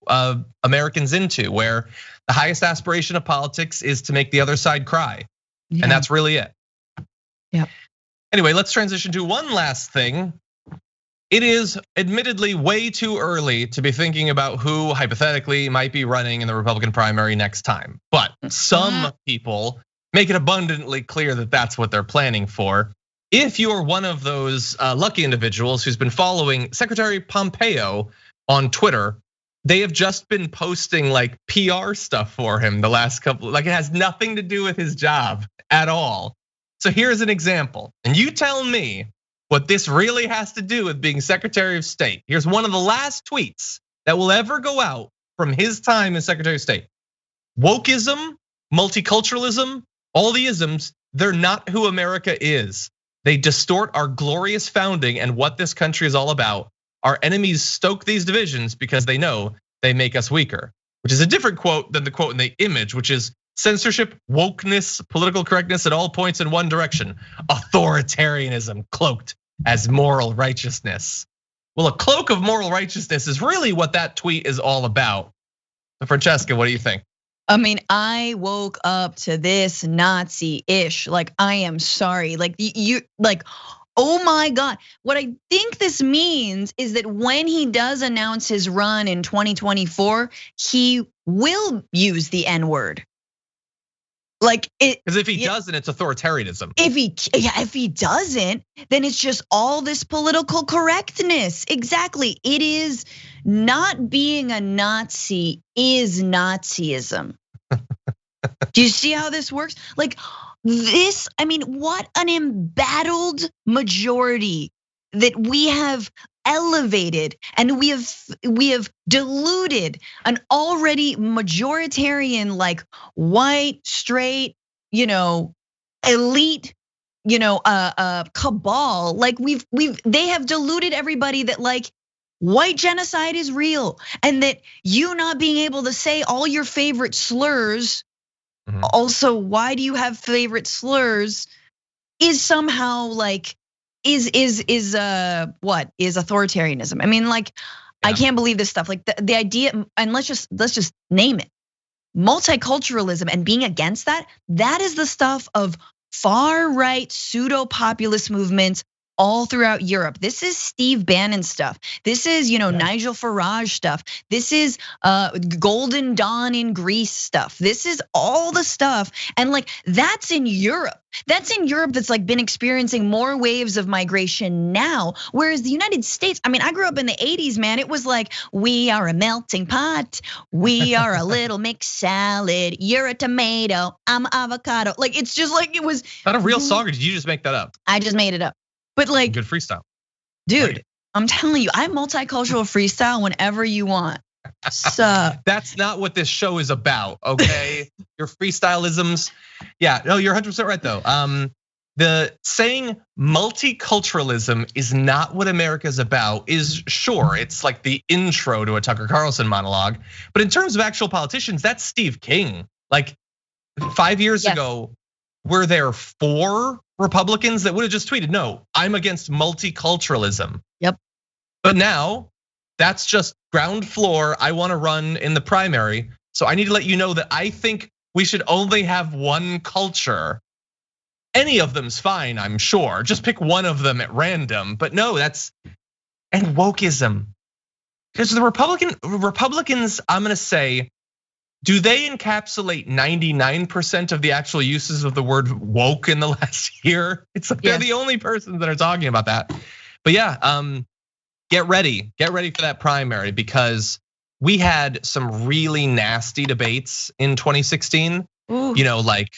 Americans into, where the highest aspiration of politics is to make the other side cry. Yeah. And that's really it. Yeah. Anyway, let's transition to one last thing. It is admittedly way too early to be thinking about who hypothetically might be running in the Republican primary next time. But some people make it abundantly clear that that's what they're planning for. If you're one of those lucky individuals who's been following Secretary Pompeo on Twitter, they have just been posting like PR stuff for him the last couple, like it has nothing to do with his job at all. So here's an example, and you tell me what this really has to do with being Secretary of State. Here's one of the last tweets that will ever go out from his time as Secretary of State. Wokeism, multiculturalism, all the isms, they're not who America is. They distort our glorious founding and what this country is all about. Our enemies stoke these divisions because they know they make us weaker, which is a different quote than the quote in the image, which is censorship, wokeness, political correctness at all points in one direction, authoritarianism cloaked as moral righteousness. Well, a cloak of moral righteousness is really what that tweet is all about. So Francesca, what do you think? I mean, I woke up to this Nazi-ish. Like, I am sorry. Like, you, like, oh my God. What I think this means is that when he does announce his run in 2024, he will use the N-word. Like it, because if he doesn't, it's authoritarianism. If he doesn't, then it's just all this political correctness. Exactly. It is not being a Nazi is Nazism. Do you see how this works? Like this, I mean, what an embattled majority that we have elevated, and we have diluted an already majoritarian, like white, straight, elite, cabal. Like they have diluted everybody that like white genocide is real, and that you not being able to say all your favorite slurs. Mm-hmm. Also, why do you have favorite slurs? Is somehow like. Is what is authoritarianism? I mean, like, yeah. I can't believe this stuff. Like the idea, and let's just name it. Multiculturalism and being against that is the stuff of far right pseudo populist movements all throughout Europe. This is Steve Bannon stuff. This is, Nigel Farage stuff. This is Golden Dawn in Greece stuff. This is all the stuff. And like, that's in Europe. That's in Europe that's like been experiencing more waves of migration now. Whereas the United States, I mean, I grew up in the 80s, man. It was like, we are a melting pot. We are a little mixed salad. You're a tomato, I'm an avocado. Like, it's just like, it was. Is that a real song or did you just make that up? I just made it up. But like, good freestyle, dude. Right. I'm telling you, I multicultural freestyle whenever you want. So that's not what this show is about, okay? Your freestylisms, yeah. No, you're 100% right though. The saying multiculturalism is not what America's about is sure. It's like the intro to a Tucker Carlson monologue, but in terms of actual politicians, that's Steve King. Like 5 years ago, were there 4 Republicans that would have just tweeted, no, I'm against multiculturalism. Yep. But now that's just ground floor. I want to run in the primary. So I need to let you know that I think we should only have one culture. Any of them's fine, I'm sure. Just pick one of them at random. But no, and wokeism. Because the Republicans, I'm gonna say, do they encapsulate 99% of the actual uses of the word woke in the last year? It's like they're the only persons that are talking about that. But yeah, get ready for that primary because we had some really nasty debates in 2016. Ooh. Like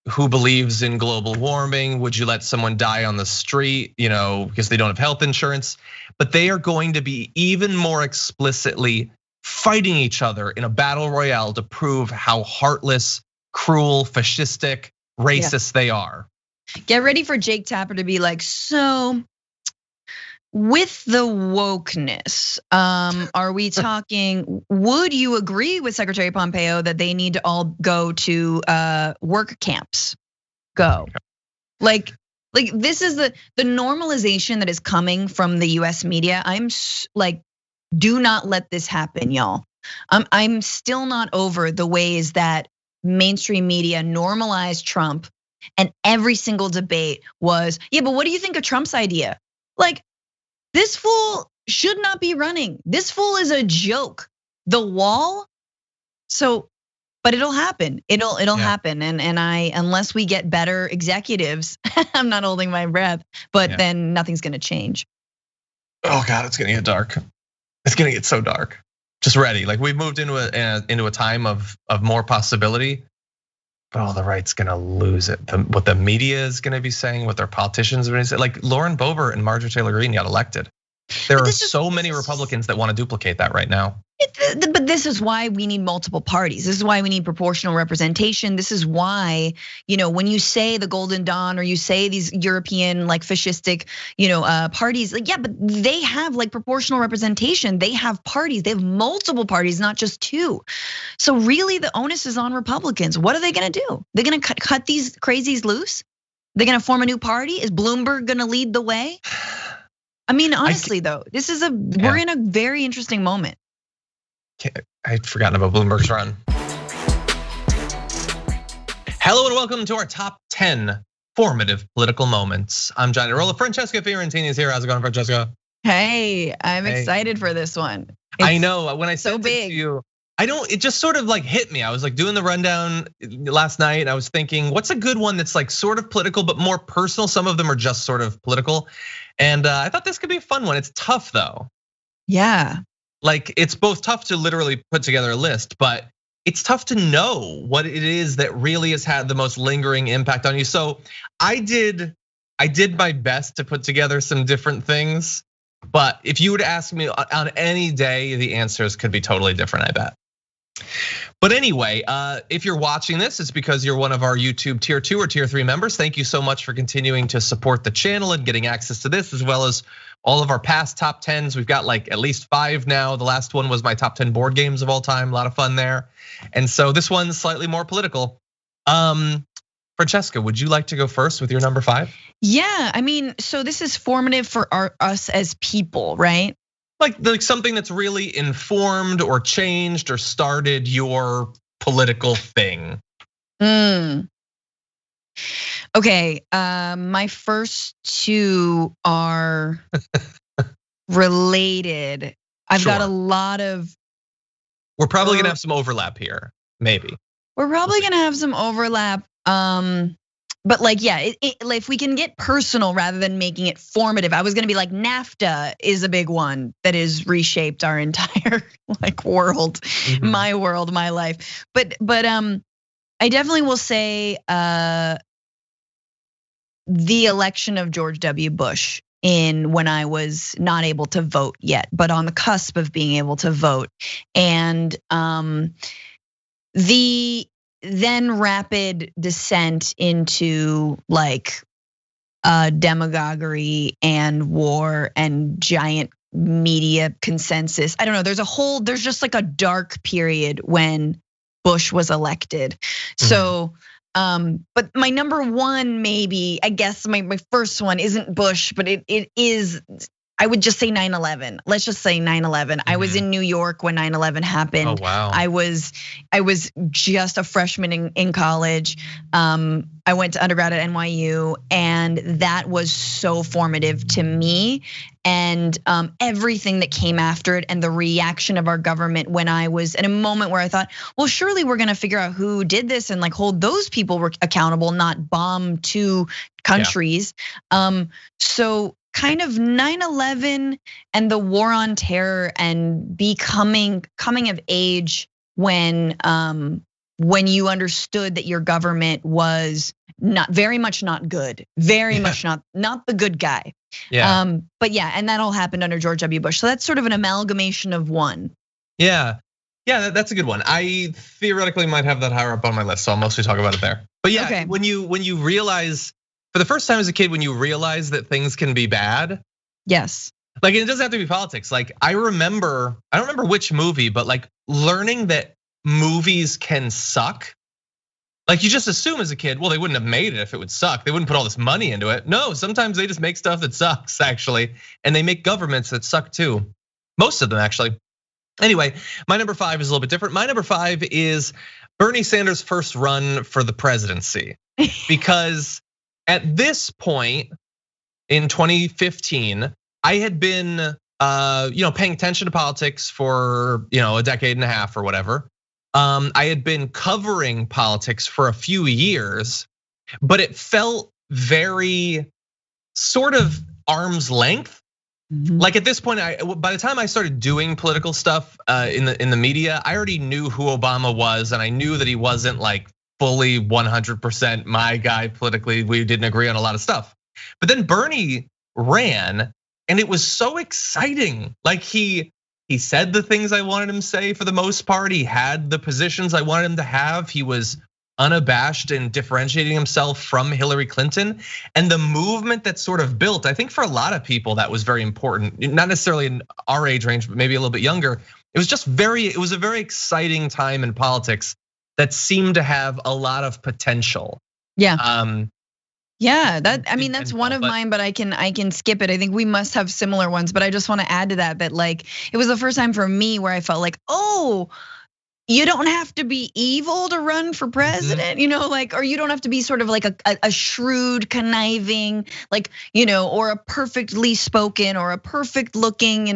who believes in global warming? Would you let someone die on the street, because they don't have health insurance? But they are going to be even more explicitly fighting each other in a battle royale to prove how heartless, cruel, fascistic, racist they are. Get ready for Jake Tapper to be like, so with the wokeness, are we talking, would you agree with Secretary Pompeo that they need to all go to work camps? Go. Like this is the normalization that is coming from the US media. I'm like, do not let this happen, y'all. I'm still not over the ways that mainstream media normalized Trump, and every single debate was, yeah, but what do you think of Trump's idea? Like, this fool should not be running. This fool is a joke. The wall. So, but it'll happen. It'll happen. And unless we get better executives, I'm not holding my breath, but then nothing's gonna change. Oh God, it's gonna get dark. It's gonna get so dark. Just ready. Like we've moved into a time of more possibility. But the right's gonna lose it. What the media is gonna be saying, what their politicians are gonna say, like Lauren Boebert and Marjorie Taylor Greene got elected. There are so many Republicans that want to duplicate that right now. But this is why we need multiple parties. This is why we need proportional representation. This is why, when you say the Golden Dawn or you say these European like fascistic, parties, like, yeah, but they have like proportional representation. They have parties. They have multiple parties, not just two. So really, the onus is on Republicans. What are they gonna do? They're gonna cut these crazies loose? They're gonna form a new party? Is Bloomberg gonna lead the way? I mean, honestly, though, this is we're in a very interesting moment. I'd forgotten about Bloomberg's run. Hello and welcome to our top 10 formative political moments. I'm Johnny Rolla. Francesca Fiorentini is here. How's it going, Francesca? Hey, I'm excited for this one. I know when I sent it to you, it just sort of like hit me. I was like doing the rundown last night. I was thinking, what's a good one that's like sort of political, but more personal? Some of them are just sort of political. And I thought this could be a fun one. It's tough though. Yeah. Like it's both tough to literally put together a list, but it's tough to know what it is that really has had the most lingering impact on you. So I did my best to put together some different things, but if you would ask me on any day, the answers could be totally different, I bet. But anyway, if you're watching this, it's because you're one of our YouTube tier 2 or tier 3 members. Thank you so much for continuing to support the channel and getting access to this, as well as all of our past top 10s. We've got like at least 5 now. The last one was my top 10 board games of all time. A lot of fun there. And so this one's slightly more political. Francesca, would you like to go first with your number 5? Yeah, I mean, so this is formative for us as people, right? Like something that's really informed or changed or started your political thing. Okay, my first 2 are related. I've got a lot of. We're probably gonna have some overlap here, maybe. We're probably gonna have some overlap. But like, yeah, if we can get personal rather than making it formative, I was gonna be like, NAFTA is a big one that has reshaped our entire like world, my world, my life. But I definitely will say the election of George W. Bush when I was not able to vote yet, but on the cusp of being able to vote, and the then rapid descent into like demagoguery and war and giant media consensus. I don't know. There's just like a dark period when Bush was elected. So, but my number 1, maybe, I guess my first one isn't Bush, but it is. I would just say 9/11. Let's just say 9/11. I was in New York when 9/11 happened. Oh wow! I was just a freshman in college. I went to undergrad at NYU, and that was so formative to me. And everything that came after it, and the reaction of our government when I was in a moment where I thought, well, surely we're gonna figure out who did this and like hold those people accountable, not bomb 2 countries. So kind of 9/11 and the war on terror and coming of age when you understood that your government was very much not good, very much not the good guy. Yeah. But yeah, and that all happened under George W. Bush. So that's sort of an amalgamation of one. Yeah, that's a good one. I theoretically might have that higher up on my list, so I'll mostly talk about it there. But yeah, okay. when you realize for the first time as a kid, when you realize that things can be bad. Yes. Like it doesn't have to be politics. Like I don't remember which movie, but like learning that movies can suck. Like you just assume as a kid, well, they wouldn't have made it if it would suck. They wouldn't put all this money into it. No, sometimes they just make stuff that sucks actually. And they make governments that suck too. Most of them actually. Anyway, my number 5 is a little bit different. My number 5 is Bernie Sanders' first run for the presidency. Because at this point in 2015, I had been paying attention to politics for a decade and a half or whatever. I had been covering politics for a few years, but it felt very sort of arm's length. Like at this point, by the time I started doing political stuff in the media, I already knew who Obama was, and I knew that he wasn't like fully 100% my guy politically. We didn't agree on a lot of stuff, but then Bernie ran, and it was so exciting. Like he said the things I wanted him to say for the most part. He had the positions I wanted him to have. He was unabashed and differentiating himself from Hillary Clinton, and the movement that sort of built. I think for a lot of people that was very important, not necessarily in our age range, but maybe a little bit younger. It was a very exciting time in politics that seemed to have a lot of potential. Yeah. Yeah, that's one of mine, but I can skip it. I think we must have similar ones, but I just want to add to that like it was the first time for me where I felt like, oh, you don't have to be evil to run for president, or you don't have to be sort of like a shrewd, conniving, or a perfectly spoken or a perfect looking,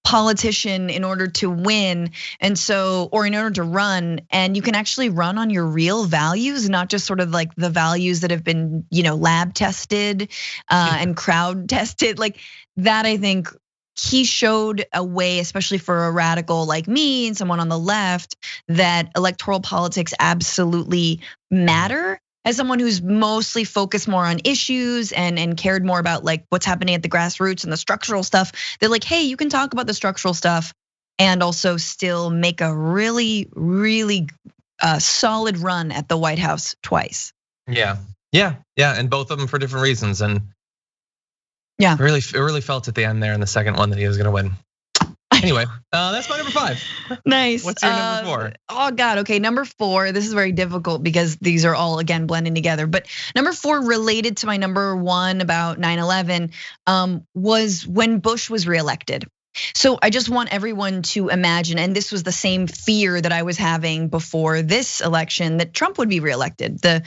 politician in order to win. And so, or in order to run, and you can actually run on your real values, not just sort of like the values that have been, lab tested and crowd tested. Like that, I think he showed a way, especially for a radical like me and someone on the left, that electoral politics absolutely matter. As someone who's mostly focused more on issues and cared more about like what's happening at the grassroots and the structural stuff, they're like, hey, you can talk about the structural stuff and also still make a really, really solid run at the White House twice. Yeah, and both of them for different reasons. And yeah, it really felt at the end there in the second one that he was gonna win. Anyway, that's my number 5. Nice. What's your number 4? Oh God, okay, number 4. This is very difficult because these are all again blending together. But number 4, related to my number 1 about 9/11, was when Bush was reelected. So I just want everyone to imagine, and this was the same fear that I was having before this election, that Trump would be reelected. The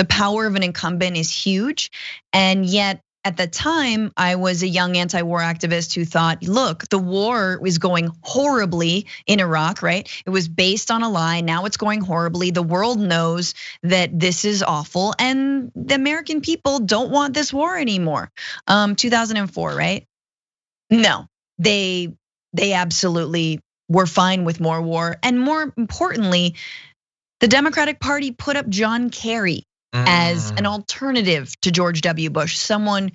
power of an incumbent is huge, and yet at the time, I was a young anti-war activist who thought, look, the war was going horribly in Iraq, right? It was based on a lie. Now it's going horribly. The world knows that this is awful, and the American people don't want this war anymore. 2004, right? No, they absolutely were fine with more war. And more importantly, the Democratic Party put up John Kerry as an alternative to George W. Bush, someone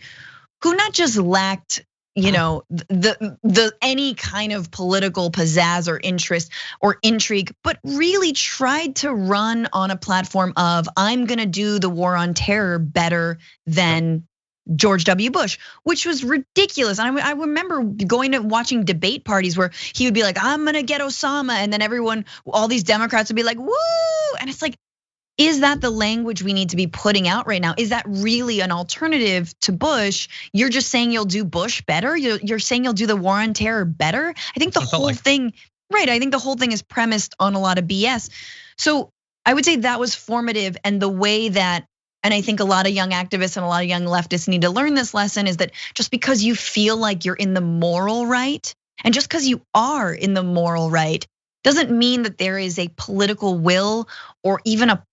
who not just lacked, the any kind of political pizzazz or interest or intrigue, but really tried to run on a platform of I'm gonna do the war on terror better than George W. Bush, which was ridiculous. And I remember going to watching debate parties where he would be like, I'm gonna get Osama, and then all these Democrats would be like, woo, and it's like, is that the language we need to be putting out right now? Is that really an alternative to Bush? You're just saying you'll do Bush better? You're saying you'll do the war on terror better? I think the whole thing, right? I think the whole thing is premised on a lot of BS. So I would say that was formative, and the way that, and I think a lot of young activists and a lot of young leftists need to learn this lesson, is that just because you feel like you're in the moral right, and just because you are in the moral right, doesn't mean that there is a political will or even a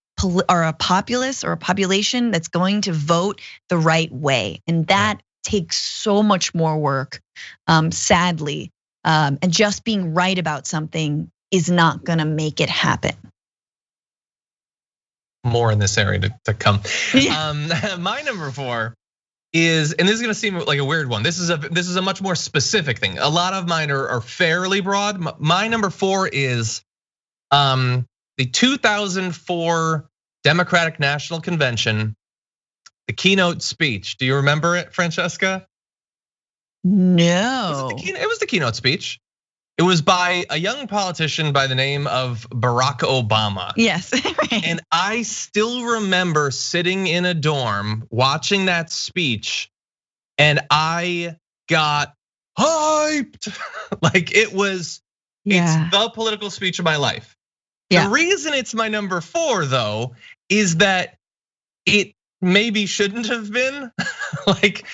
populace or a population that's going to vote the right way. And that takes so much more work, sadly. And just being right about something is not gonna make it happen. More in this area to come. Yeah. My number 4 is, and this is gonna seem like a weird one. This is a much more specific thing. A lot of mine are fairly broad. My number 4 is the 2004 Democratic National Convention, the keynote speech. Do you remember it, Francesca? No. It was the keynote speech. It was by a young politician by the name of Barack Obama. Yes. Right. And I still remember sitting in a dorm watching that speech, and I got hyped. Like it's the political speech of my life. The reason it's my number 4, though, is that it maybe shouldn't have been. Like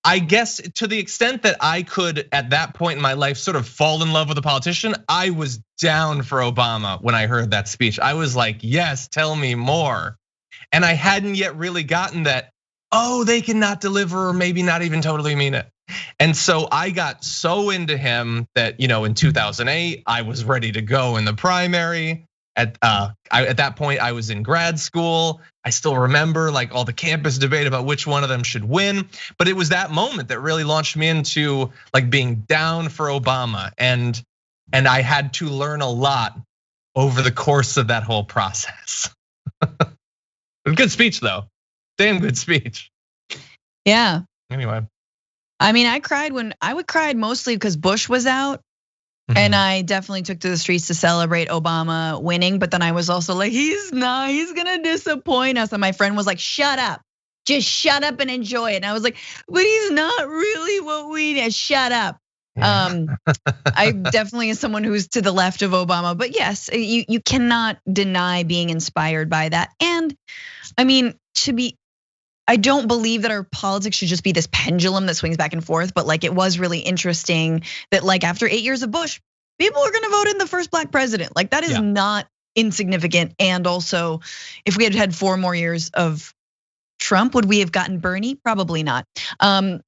I guess to the extent that I could at that point in my life sort of fall in love with a politician, I was down for Obama when I heard that speech. I was like, yes, tell me more. And I hadn't yet really gotten that, oh, they cannot deliver or maybe not even totally mean it. And so I got so into him that, in 2008, I was ready to go in the primary. At that point, I was in grad school. I still remember like all the campus debate about which one of them should win. But it was that moment that really launched me into like being down for Obama. And I had to learn a lot over the course of that whole process. Good speech though, damn good speech. Yeah. Anyway. I mean, I would cry mostly because Bush was out. And I definitely took to the streets to celebrate Obama winning. But then I was also like, he's gonna disappoint us. And my friend was like, shut up, just shut up and enjoy it. And I was like, but he's not really what we need, shut up. I definitely am someone who's to the left of Obama. But yes, you cannot deny being inspired by that. And I mean, I don't believe that our politics should just be this pendulum that swings back and forth, but like it was really interesting that like after 8 years of Bush, people are gonna vote in the first black president. Like that is not insignificant. And also, if we had had 4 more years of Trump, would we have gotten Bernie? Probably not. I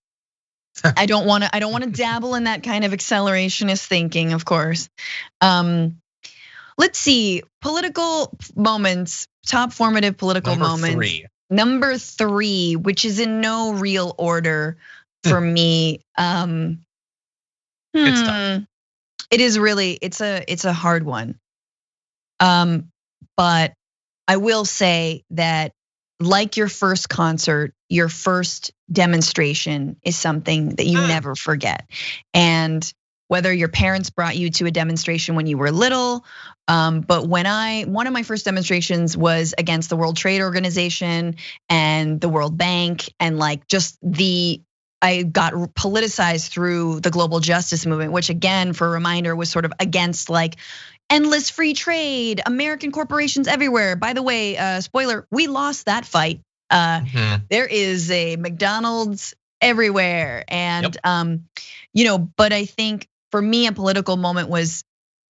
don't want to dabble in that kind of accelerationist thinking, of course. Let's see, political moments, top formative political moments. 3. Number 3, which is in no real order for me. It's tough. It is really, it's a hard one. But I will say that like your first concert, your first demonstration is something that you never forget. And whether your parents brought you to a demonstration when you were little, but one of my first demonstrations was against the World Trade Organization and the World Bank, and like I got politicized through the global justice movement, which again, for a reminder, was sort of against like endless free trade, American corporations everywhere. By the way, spoiler, we lost that fight. There is a McDonald's everywhere, and but I think for me, a political moment was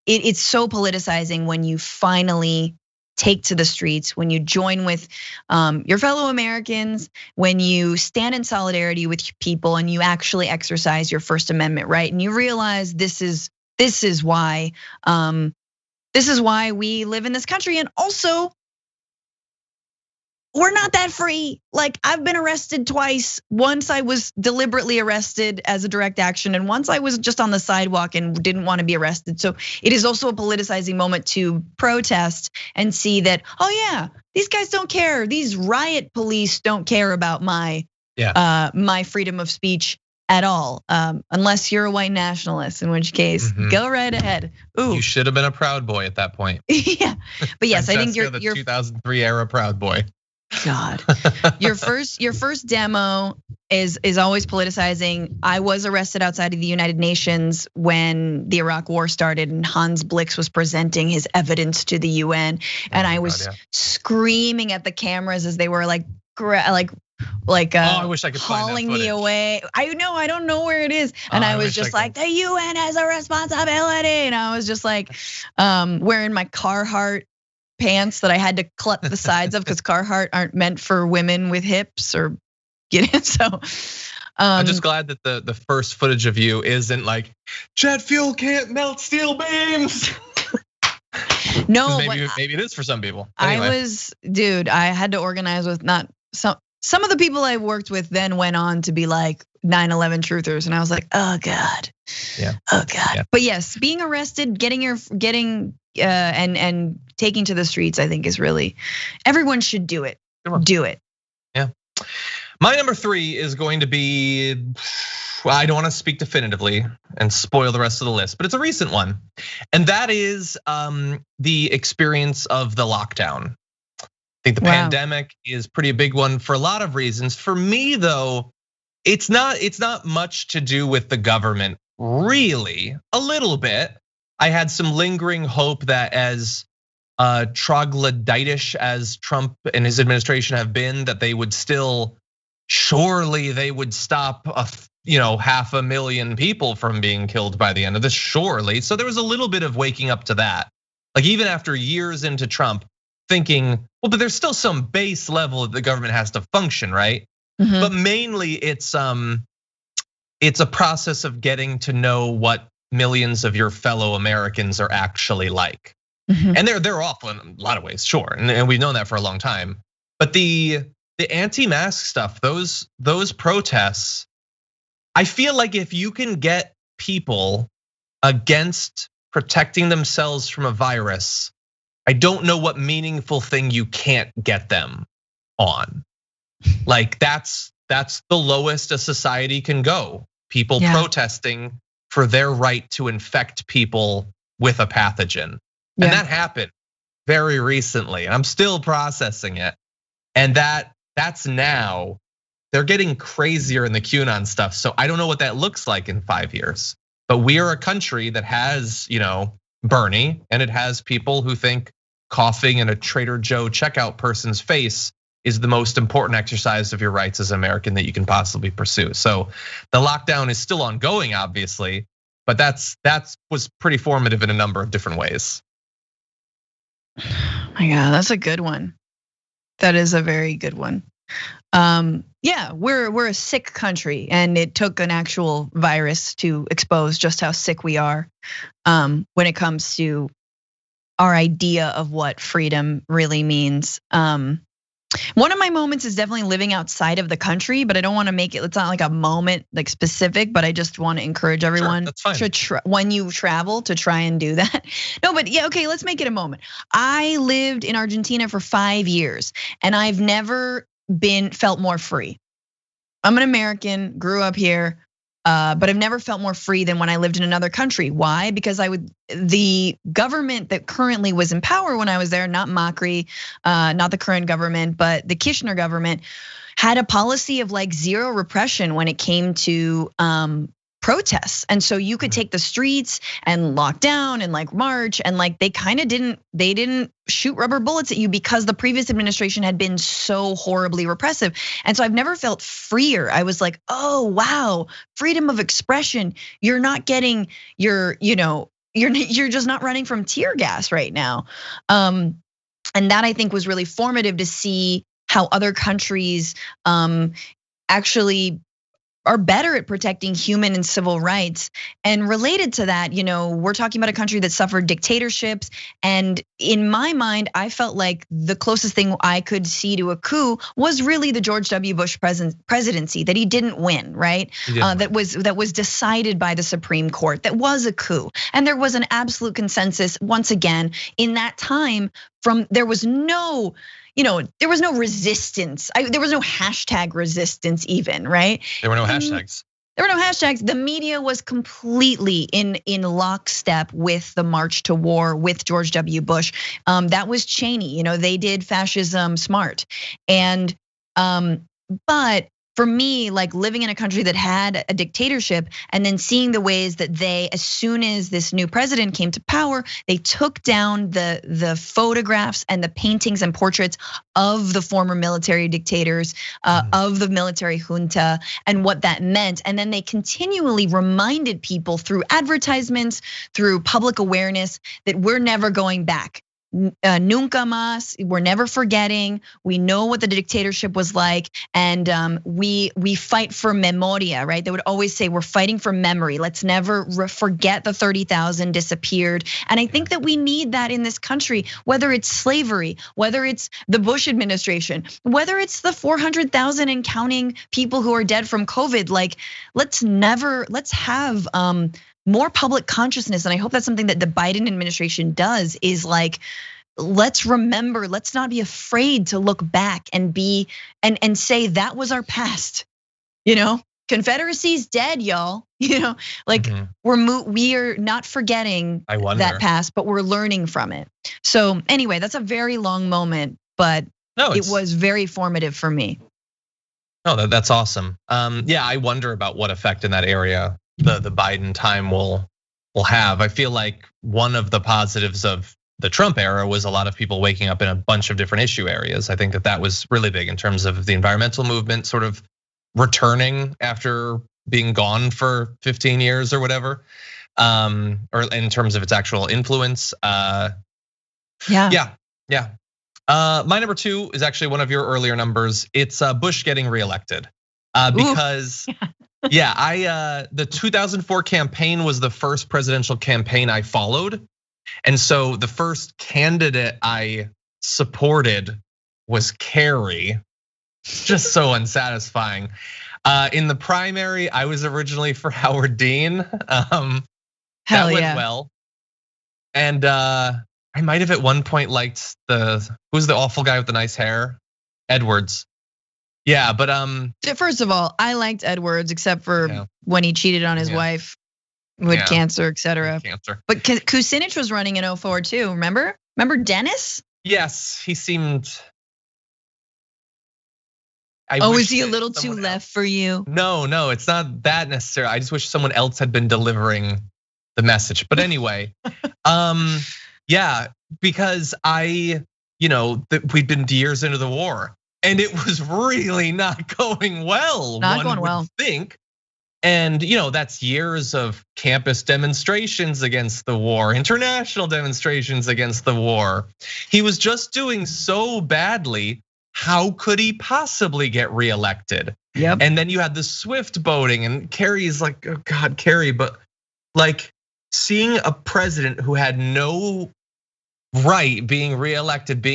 it's so politicizing when you finally take to the streets, when you join with your fellow Americans, when you stand in solidarity with people, and you actually exercise your First Amendment right, and you realize this is why we live in this country, and also we're not that free. Like I've been arrested twice. Once I was deliberately arrested as a direct action, and once I was just on the sidewalk and didn't want to be arrested. So it is also a politicizing moment to protest and see that, oh yeah, these guys don't care. These riot police don't care about my freedom of speech at all, unless you're a white nationalist, in which case, go right ahead. Ooh, you should have been a Proud Boy at that point. Yeah, but yes, I think you're the 2003 era Proud Boy. God, your first demo is always politicizing. I was arrested outside of the United Nations when the Iraq War started, and Hans Blix was presenting his evidence to the UN, and I was screaming at the cameras as they were I wish I could hauling me away. I don't know where it is, and I was just like, the UN has a responsibility, and I was just like, wearing my Carhartt pants that I had to clip the sides of because Carhartt aren't meant for women with hips, or so. I'm just glad that the first footage of you isn't like jet fuel can't melt steel beams. No, maybe it is for some people. Anyway. I had to organize with not some. some of the people I worked with then went on to be like 9/11 truthers, and I was like, oh God, yeah, oh God. Yeah. But yes, being arrested, and taking to the streets, I think is really, everyone should do it. Do it. Yeah. My number 3 is going to be, well, I don't want to speak definitively and spoil the rest of the list, but it's a recent one. And that is the experience of the lockdown. I think the pandemic is pretty big one for a lot of reasons. For me though, it's not much to do with the government, really. A little bit. I had some lingering hope that as troglodytish as Trump and his administration have been, that they would surely they would stop 500,000 people from being killed by the end of this, surely. So there was a little bit of waking up to that. Like even after years into Trump, thinking, well, but there's still some base level that the government has to function, right? Mm-hmm. But mainly it's a process of getting to know what millions of your fellow Americans are actually like. Mm-hmm. And they're awful in a lot of ways, sure. And we've known that for a long time. But the anti-mask stuff, those protests, I feel like if you can get people against protecting themselves from a virus, I don't know what meaningful thing you can't get them on. Like that's the lowest a society can go. People protesting for their right to infect people with a pathogen. And that happened very recently, and I'm still processing it. And that's now, they're getting crazier in the QAnon stuff. So I don't know what that looks like in 5 years. But we are a country that has, Bernie, and it has people who think coughing in a Trader Joe checkout person's face is the most important exercise of your rights as an American that you can possibly pursue. So the lockdown is still ongoing, obviously, but that was pretty formative in a number of different ways. My God, that's a good one. That is a very good one. Yeah, we're a sick country, and it took an actual virus to expose just how sick we are when it comes to our idea of what freedom really means. One of my moments is definitely living outside of the country, but I don't want to make it's not like a moment like specific, but I just want to encourage everyone to when you travel to try and do that. No, but yeah, okay, let's make it a moment. I lived in Argentina for 5 years, and I've never felt more free. I'm an American, grew up here, but I've never felt more free than when I lived in another country. Why? Because the government that currently was in power when I was there, not Macri, not the current government, but the Kirchner government, had a policy of like zero repression when it came to protests. And so you could take the streets and lock down and like march, and like they didn't shoot rubber bullets at you because the previous administration had been so horribly repressive. And so I've never felt freer. I was like, oh wow, freedom of expression. You're not getting you're just not running from tear gas right now. And that I think was really formative to see how other countries actually are better at protecting human and civil rights. And related to that, we're talking about a country that suffered dictatorships. And in my mind, I felt like the closest thing I could see to a coup was really the George W. Bush presidency, that he didn't win, right? That was decided by the Supreme Court. That was a coup. And there was an absolute consensus once again in that time there was no resistance. There was no hashtag resistance even, right? There were no hashtags. There were no hashtags. The media was completely in lockstep with the march to war with George W. Bush. That was Cheney, they did fascism smart. And but for me, like living in a country that had a dictatorship and then seeing the ways that as soon as this new president came to power, they took down the photographs and the paintings and portraits of the former military dictators, of the military junta, and what that meant. And then they continually reminded people through advertisements, through public awareness, that we're never going back. nunca más. We're never forgetting. We know what the dictatorship was like, and we fight for memoria, right? They would always say we're fighting for memory. Let's never forget the 30,000 disappeared. And I think that we need that in this country, whether it's slavery, whether it's the Bush administration, whether it's the 400,000 and counting people who are dead from COVID. Like, let's have more public consciousness. And I hope that's something that the Biden administration does, is like, let's remember, let's not be afraid to look back and be, and say that was our past. Confederacy's dead, y'all. Like we are not forgetting that past, but we're learning from it. So anyway, that's a very long moment, but it was very formative for me. No, that's awesome. Yeah, I wonder about what effect in that area the Biden time will have. I feel like one of the positives of the Trump era was a lot of people waking up in a bunch of different issue areas. I think that was really big in terms of the environmental movement sort of returning after being gone for 15 years or whatever, or in terms of its actual influence. Yeah. My number 2 is actually one of your earlier numbers. It's Bush getting reelected, because the 2004 campaign was the first presidential campaign I followed. And so the first candidate I supported was Kerry. Just so unsatisfying. In the primary, I was originally for Howard Dean. That went well. And I might have at one point liked who's the awful guy with the nice hair? Edwards. Yeah, but first of all, I liked Edwards, except for when he cheated on his wife with cancer, etc. But Kucinich was running in 2004 too. Remember Dennis? Yes, he seemed. Is he a little too left for you? No, it's not that necessary. I just wish someone else had been delivering the message. But anyway, because we'd been years into the war. And it was really not going well. Think. And that's years of campus demonstrations against the war, international demonstrations against the war. He was just doing so badly. How could he possibly get reelected? Yep. And then you had the Swift voting, and Kerry's like, oh God, Kerry, but like seeing a president who had no right being reelected,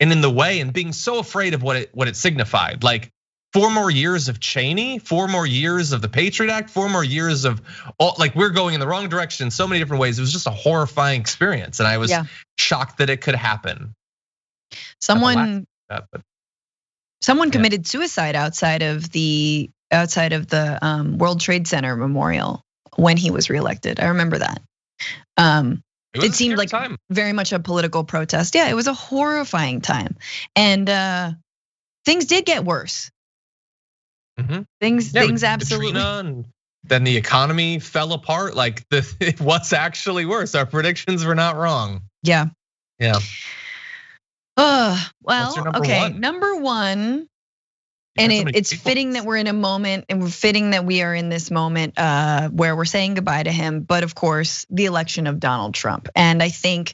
and in the way, and being so afraid of what it signified. Like 4 more years of Cheney, 4 more years of the Patriot Act, 4 more years of all, like we're going in the wrong direction in so many different ways. It was just a horrifying experience, and I was shocked that it could happen. Someone committed suicide outside of the World Trade Center memorial when he was reelected. I remember that. It seemed like very much a political protest. Yeah, it was a horrifying time, and things did get worse. Things absolutely. Katrina, and then the economy fell apart. Like what's actually worse? Our predictions were not wrong. Yeah. What's your number one. And it's fitting that we're in a moment, and we're fitting that we are in this moment where we're saying goodbye to him. But of course, the election of Donald Trump. And I think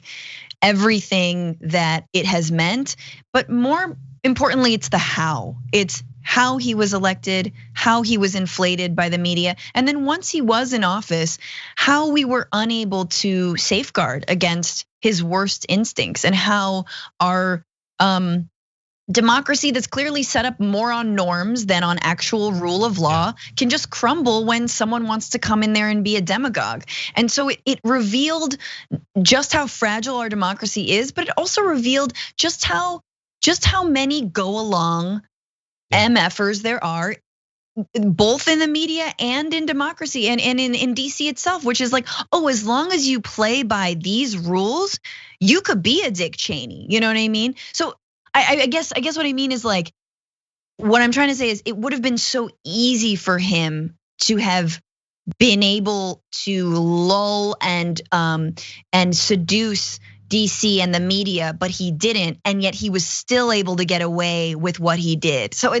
everything that it has meant, but more importantly, it's the how. It's how he was elected, how he was inflated by the media. And then once he was in office, how we were unable to safeguard against his worst instincts, and how our democracy that's clearly set up more on norms than on actual rule of law can just crumble when someone wants to come in there and be a demagogue. And so it revealed just how fragile our democracy is, but it also revealed just how many go along MFers there are, both in the media and in democracy and in DC itself, which is like, as long as you play by these rules, you could be a Dick Cheney. You know what I mean? So I guess what I mean is, like, what I'm trying to say is it would have been so easy for him to have been able to lull and seduce DC and the media, but he didn't, and yet he was still able to get away with what he did. So I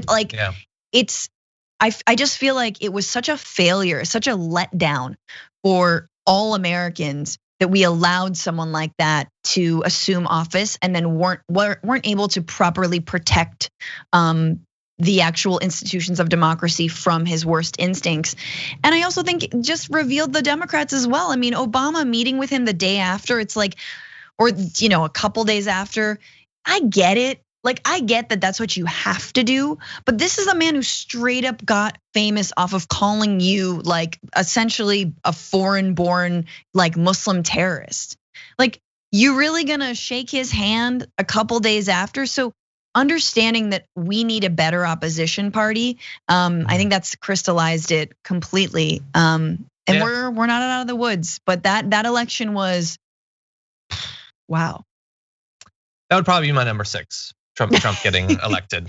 just feel like it was such a failure, such a letdown for all Americans that we allowed someone like that to assume office and then weren't able to properly protect the actual institutions of democracy from his worst instincts. And I also think it just revealed the Democrats as well. I mean, Obama meeting with him the day after, it's like, or a couple days after, I get it. Like, I get that that's what you have to do, but this is a man who straight up got famous off of calling you like essentially a foreign-born like Muslim terrorist. Like, you really gonna shake his hand a couple days after? So understanding that we need a better opposition party, I think that's crystallized it completely. And we're not out of the woods, but that election was, wow. That would probably be my number 6. Trump getting elected.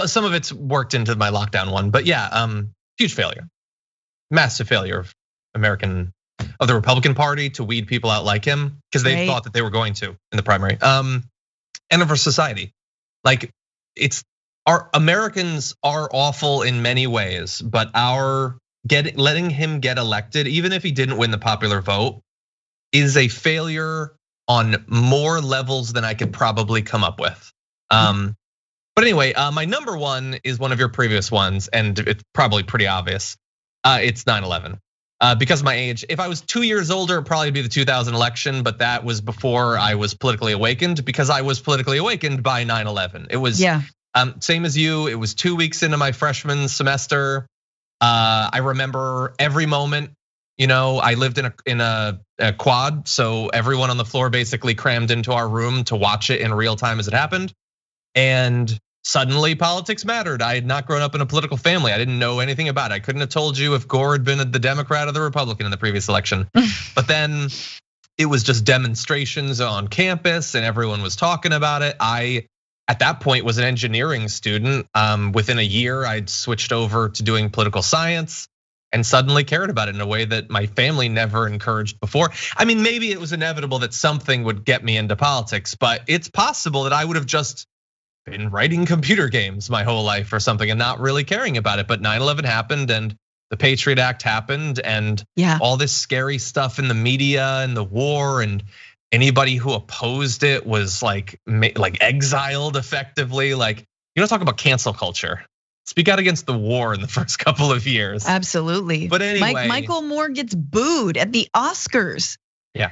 Some of it's worked into my lockdown one, but yeah, huge failure, massive failure of the Republican Party to weed people out like him because they thought that they were going to in the primary, and of our society. Like, our Americans are awful in many ways, but letting him get elected, even if he didn't win the popular vote, is a failure on more levels than I could probably come up with. But anyway, my number 1 is one of your previous ones, and it's probably pretty obvious. It's 9/11. Because of my age, if I was 2 years older, it'd probably be the 2000 election, but that was before I was politically awakened, because I was politically awakened by 9/11. It was same as you. It was 2 weeks into my freshman semester. I remember every moment. I lived in a quad, so everyone on the floor basically crammed into our room to watch it in real time as it happened. And suddenly politics mattered. I had not grown up in a political family. I didn't know anything about it. I couldn't have told you if Gore had been the Democrat or the Republican in the previous election. But then it was just demonstrations on campus and everyone was talking about it. I, at that point, was an engineering student. Within a year, I'd switched over to doing political science and suddenly cared about it in a way that my family never encouraged before. I mean, maybe it was inevitable that something would get me into politics, but it's possible that I would have just been writing computer games my whole life or something and not really caring about it. But 9/11 happened and the Patriot Act happened and all this scary stuff in the media and the war, and anybody who opposed it was like exiled effectively. Like, talk about cancel culture. Speak out against the war in the first couple of years. Absolutely. But anyway, Michael Moore gets booed at the Oscars. Yeah.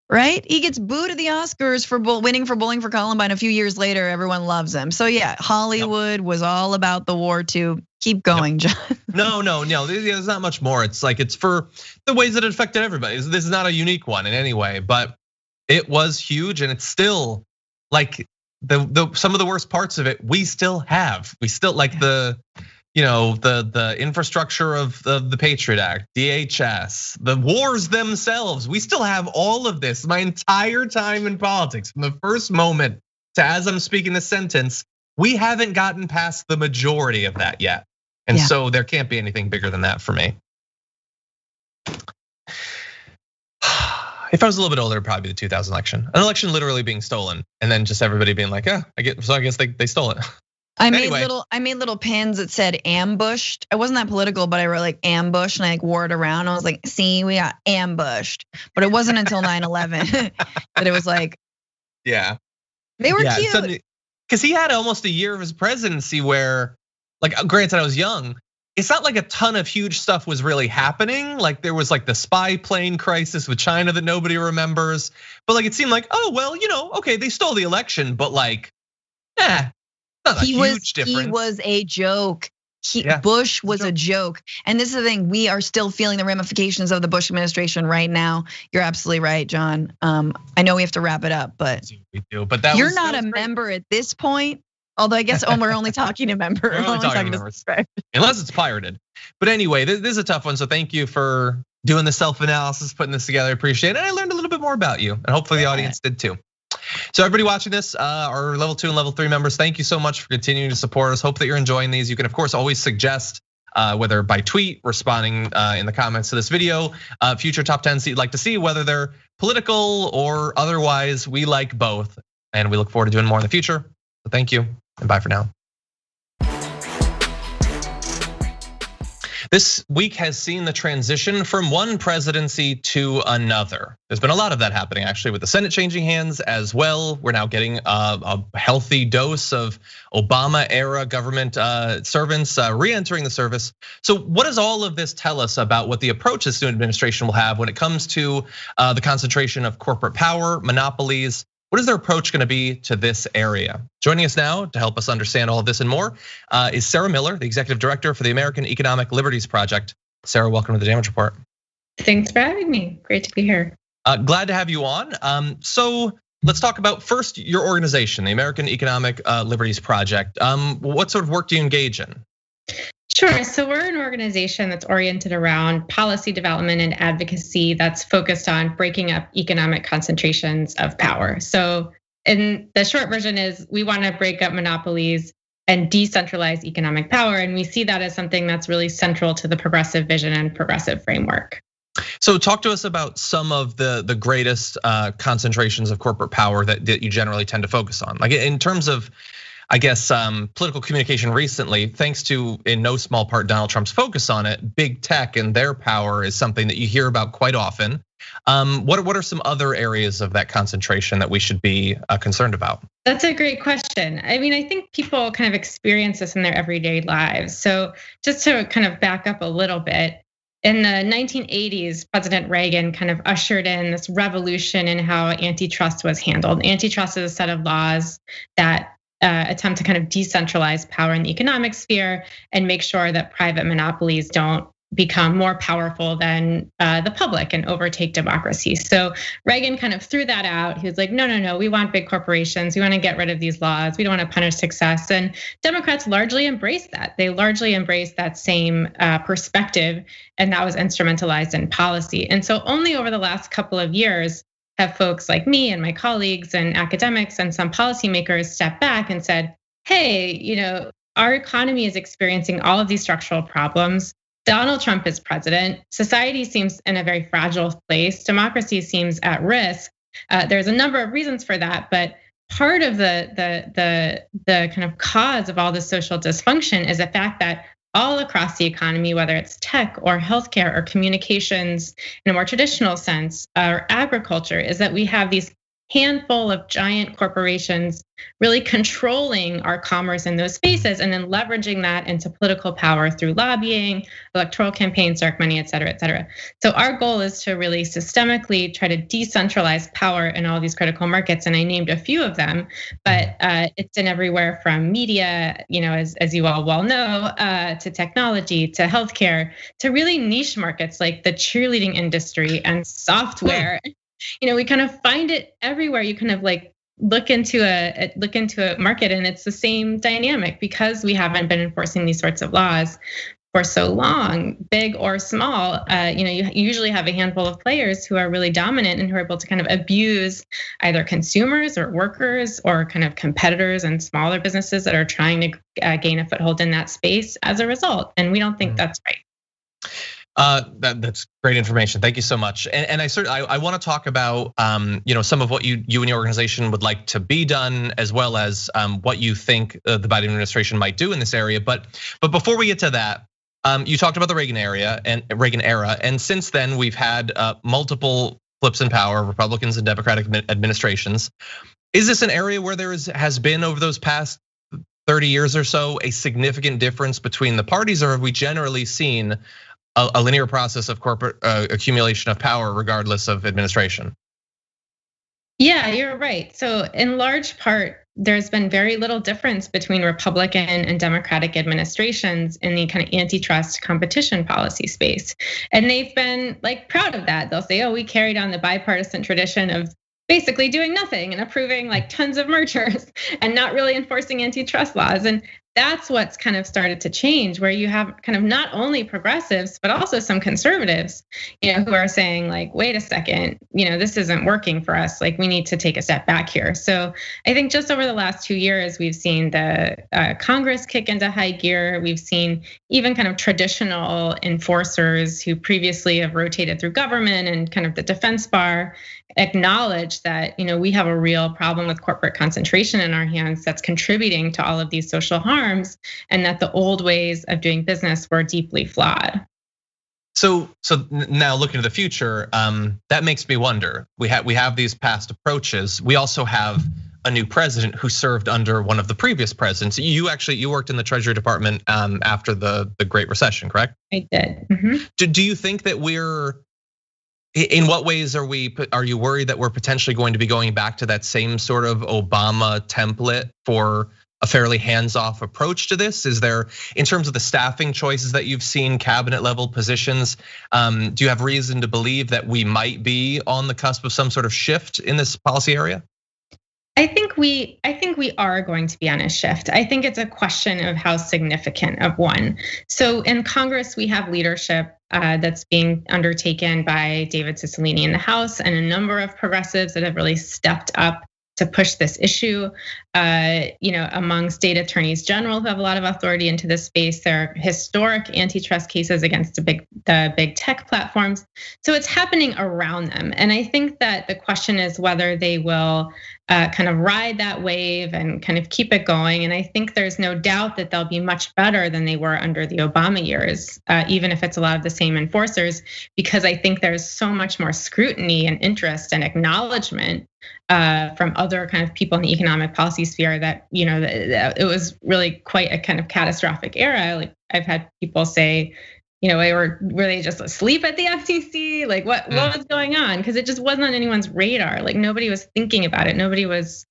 Right? He gets booed at the Oscars for winning for Bowling for Columbine. A few years later, everyone loves him. So yeah, Hollywood was all about the war too. Keep going, John. No, there's not much more. It's like, it's for the ways that it affected everybody. This is not a unique one in any way, but it was huge, and it's still like some of the worst parts of it we still have. We still like the infrastructure of the Patriot Act, DHS, the wars themselves. We still have all of this. My entire time in politics, from the first moment to as I'm speaking this sentence, we haven't gotten past the majority of that yet. And so there can't be anything bigger than that for me. If I was a little bit older, it'd probably be the 2000 election. An election literally being stolen, and then just everybody being like, I guess they stole it. I made little pins that said ambushed. I wasn't that political, but I wrote like ambush and I like wore it around. I was like, see, we got ambushed. But it wasn't until 9/11 that it was like, they were cute. Because he had almost a year of his presidency where, like, granted I was young, it's not like a ton of huge stuff was really happening. Like, there was like the spy plane crisis with China that nobody remembers. But like, it seemed like, oh, well, okay, they stole the election, but like, not a huge difference. He was a joke. Bush was a joke. And this is the thing, we are still feeling the ramifications of the Bush administration right now. You're absolutely right, John. I know we have to wrap it up, but we do. But you're not a member at this point. Although I guess we're only talking to members. We're only talking to members. Unless it's pirated. But anyway, this is a tough one. So thank you for doing the self-analysis, putting this together. I appreciate it. And I learned a little bit more about you, and hopefully the audience did too. So everybody watching this, our level 2 and level 3 members, thank you so much for continuing to support us. Hope that you're enjoying these. You can of course always suggest, whether by tweet, responding in the comments to this video, future top 10s that you'd like to see, whether they're political or otherwise. We like both, and we look forward to doing more in the future. So thank you, and bye for now. This week has seen the transition from one presidency to another. There's been a lot of that happening actually with the Senate changing hands as well. We're now getting a healthy dose of Obama era government servants re-entering the service. So what does all of this tell us about what the approach this new administration will have when it comes to the concentration of corporate power, monopolies? What is their approach going to be to this area? Joining us now to help us understand all of this and more is Sarah Miller, the executive director for the American Economic Liberties Project. Sarah, welcome to the Damage Report. Thanks for having me. Great to be here. Glad to have you on. So let's talk about first your organization, the American Economic Liberties Project. What sort of work do you engage in? Sure. So we're an organization that's oriented around policy development and advocacy that's focused on breaking up economic concentrations of power. So in the short version is we want to break up monopolies and decentralize economic power. And we see that as something that's really central to the progressive vision and progressive framework. So talk to us about some of the greatest concentrations of corporate power that you generally tend to focus on. Like in terms of, I guess, political communication recently, thanks to in no small part Donald Trump's focus on it, big tech and their power is something that you hear about quite often. What are some other areas of that concentration that we should be concerned about? That's a great question. I mean, I think people kind of experience this in their everyday lives. So just to kind of back up a little bit, in the 1980s, President Reagan kind of ushered in this revolution in how antitrust was handled. Antitrust is a set of laws that attempt to kind of decentralize power in the economic sphere and make sure that private monopolies don't become more powerful than the public and overtake democracy. So Reagan kind of threw that out. He was like, no, we want big corporations. We want to get rid of these laws. We don't want to punish success. And Democrats largely embraced that. They largely embraced that same perspective, and that was instrumentalized in policy. And so only over the last couple of years have folks like me and my colleagues and academics and some policymakers stepped back and said, hey, our economy is experiencing all of these structural problems. Donald Trump is president. Society seems in a very fragile place. Democracy seems at risk. There's a number of reasons for that, but part of the kind of cause of all this social dysfunction is the fact that all across the economy, whether it's tech or healthcare or communications in a more traditional sense, or agriculture, is that we have these handful of giant corporations really controlling our commerce in those spaces and then leveraging that into political power through lobbying, electoral campaigns, dark money, et cetera, et cetera. So our goal is to really systemically try to decentralize power in all these critical markets. And I named a few of them, but it's in everywhere from media, as you all well know, to technology, to healthcare, to really niche markets like the cheerleading industry and software. We kind of find it everywhere. You kind of like look into a market, and it's the same dynamic because we haven't been enforcing these sorts of laws for so long, big or small. You usually have a handful of players who are really dominant and who are able to kind of abuse either consumers or workers or kind of competitors and smaller businesses that are trying to gain a foothold in that space as a result. And we don't think that's right. That's great information. Thank you so much. And I want to talk about some of what you and your organization would like to be done, as well as what you think the Biden administration might do in this area. But before we get to that, you talked about the Reagan era, and since then we've had multiple flips in power, Republicans and Democratic administrations. Is this an area where has been over those past 30 years or so a significant difference between the parties, or have we generally seen a linear process of corporate accumulation of power regardless of administration? Yeah, you're right. So in large part, there's been very little difference between Republican and Democratic administrations in the kind of antitrust competition policy space. And they've been like proud of that. They'll say, we carried on the bipartisan tradition of basically doing nothing and approving like tons of mergers and not really enforcing antitrust laws. And that's what's kind of started to change, where you have kind of not only progressives, but also some conservatives, who are saying like, wait a second, this isn't working for us. Like we need to take a step back here. So I think just over the last 2 years, we've seen the Congress kick into high gear. We've seen even kind of traditional enforcers who previously have rotated through government and kind of the defense bar acknowledge that, we have a real problem with corporate concentration in our hands that's contributing to all of these social harms. norms, and that the old ways of doing business were deeply flawed. So now looking to the future, that makes me wonder. We have these past approaches. We also have a new president who served under one of the previous presidents. You worked in the Treasury Department after the Great Recession, correct? I did. Do you think that in what ways are you worried that we're potentially going to be going back to that same sort of Obama template for a fairly hands-off approach to this? Is there, in terms of the staffing choices that you've seen, cabinet level positions, do you have reason to believe that we might be on the cusp of some sort of shift in this policy area? I think we are going to be on a shift. I think it's a question of how significant of one. So in Congress, we have leadership that's being undertaken by David Cicilline in the House, and a number of progressives that have really stepped up to push this issue. Among state attorneys general who have a lot of authority into this space, there are historic antitrust cases against the big tech platforms. So it's happening around them, and I think that the question is whether they will kind of ride that wave and kind of keep it going. And I think there's no doubt that they'll be much better than they were under the Obama years, even if it's a lot of the same enforcers, because I think there's so much more scrutiny and interest and acknowledgement from other kind of people in the economic policy sphere that that it was really quite a kind of catastrophic era. Like I've had people say, were they just asleep at the FTC? Like what was going on? Because it just wasn't on anyone's radar. Like nobody was thinking about it. Nobody was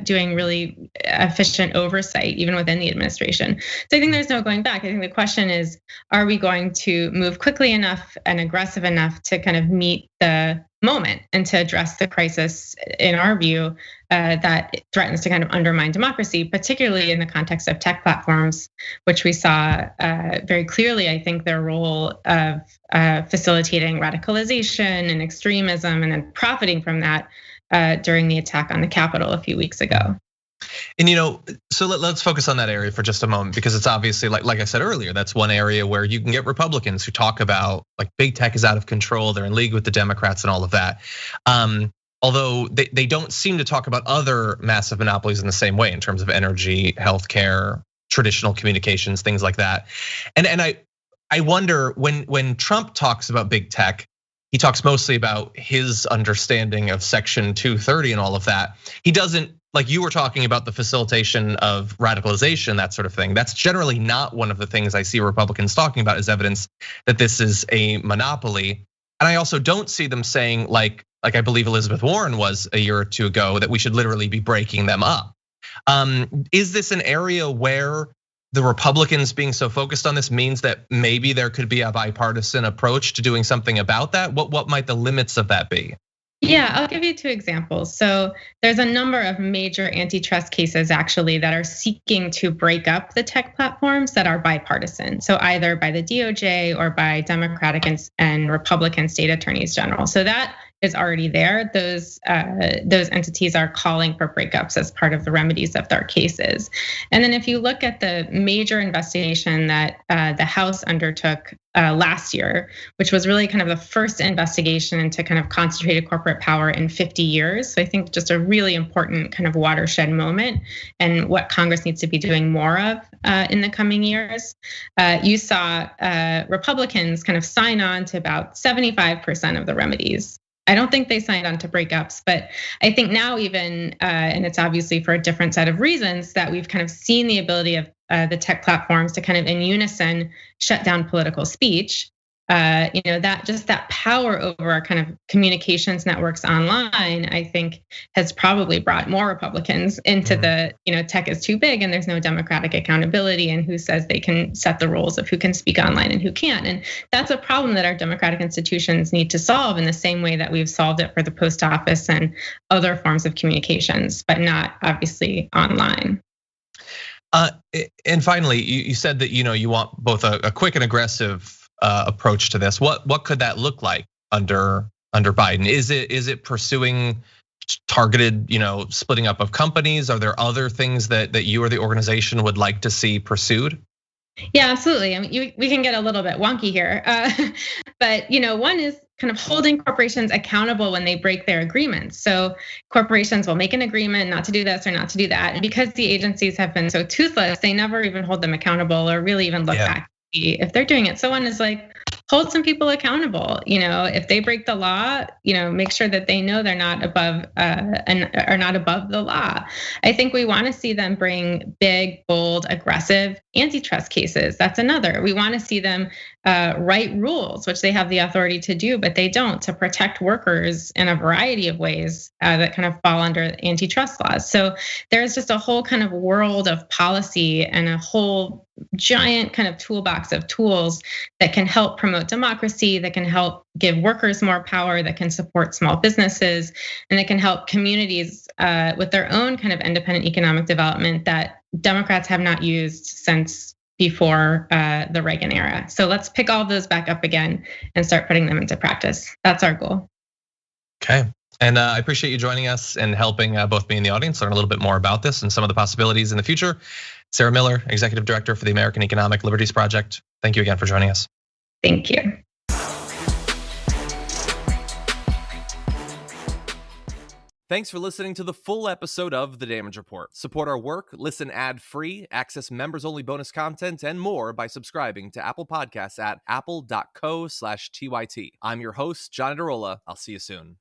doing really efficient oversight, even within the administration. So I think there's no going back. I think the question is, are we going to move quickly enough and aggressive enough to kind of meet the moment and to address the crisis, in our view, that threatens to kind of undermine democracy, particularly in the context of tech platforms, which we saw very clearly, I think, their role of facilitating radicalization and extremism and then profiting from that during the attack on the Capitol a few weeks ago. And so let's focus on that area for just a moment, because it's obviously, like I said earlier, that's one area where you can get Republicans who talk about like big tech is out of control, they're in league with the Democrats and all of that. Although they don't seem to talk about other massive monopolies in the same way in terms of energy, healthcare, traditional communications, things like that. And I wonder when Trump talks about big tech, he talks mostly about his understanding of Section 230 and all of that. He doesn't, like you were talking about the facilitation of radicalization, that sort of thing. That's generally not one of the things I see Republicans talking about as evidence that this is a monopoly. And I also don't see them saying, like I believe Elizabeth Warren was a year or two ago, that we should literally be breaking them up. Is this an area where the Republicans being so focused on this means that maybe there could be a bipartisan approach to doing something about that? What might the limits of that be? Yeah, I'll give you two examples. So there's a number of major antitrust cases actually that are seeking to break up the tech platforms that are bipartisan. So either by the DOJ or by Democratic and Republican state attorneys general. So that is already there. Those entities are calling for breakups as part of the remedies of their cases. And then if you look at the major investigation that the House undertook last year, which was really kind of the first investigation into kind of concentrated corporate power in 50 years. So I think just a really important kind of watershed moment and what Congress needs to be doing more of in the coming years. You saw Republicans kind of sign on to about 75% of the remedies. I don't think they signed on to breakups, but I think now even, and it's obviously for a different set of reasons, that we've kind of seen the ability of the tech platforms to kind of in unison shut down political speech. That power over our kind of communications networks online, I think, has probably brought more Republicans into the, tech is too big and there's no democratic accountability and who says they can set the rules of who can speak online and who can't. And that's a problem that our democratic institutions need to solve in the same way that we've solved it for the post office and other forms of communications, but not obviously online. And finally, you said that you want both a quick and aggressive approach to this. What could that look like under Biden? Is it pursuing targeted, splitting up of companies? Are there other things that you or the organization would like to see pursued? Yeah, absolutely. I mean, we can get a little bit wonky here, but one is kind of holding corporations accountable when they break their agreements. So corporations will make an agreement not to do this or not to do that. And because the agencies have been so toothless, they never even hold them accountable or really even look back to see if they're doing it. So one is like, hold some people accountable. If they break the law, make sure that they know they're not above and are not above the law. I think we want to see them bring big, bold, aggressive antitrust cases. That's another. We want to see them write rules, which they have the authority to do, but they don't, to protect workers in a variety of ways that kind of fall under antitrust laws. So there's just a whole kind of world of policy and a whole giant kind of toolbox of tools that can help promote democracy, that can help give workers more power, that can support small businesses, and that can help communities with their own kind of independent economic development that Democrats have not used since before the Reagan era. So let's pick all of those back up again and start putting them into practice. That's our goal. Okay. And I appreciate you joining us and helping both me and the audience learn a little bit more about this and some of the possibilities in the future. Sarah Miller, Executive Director for the American Economic Liberties Project. Thank you again for joining us. Thank you. Thanks for listening to the full episode of The Damage Report. Support our work, listen ad-free, access members-only bonus content, and more by subscribing to Apple Podcasts at apple.co/TYT. I'm your host, John Adarola. I'll see you soon.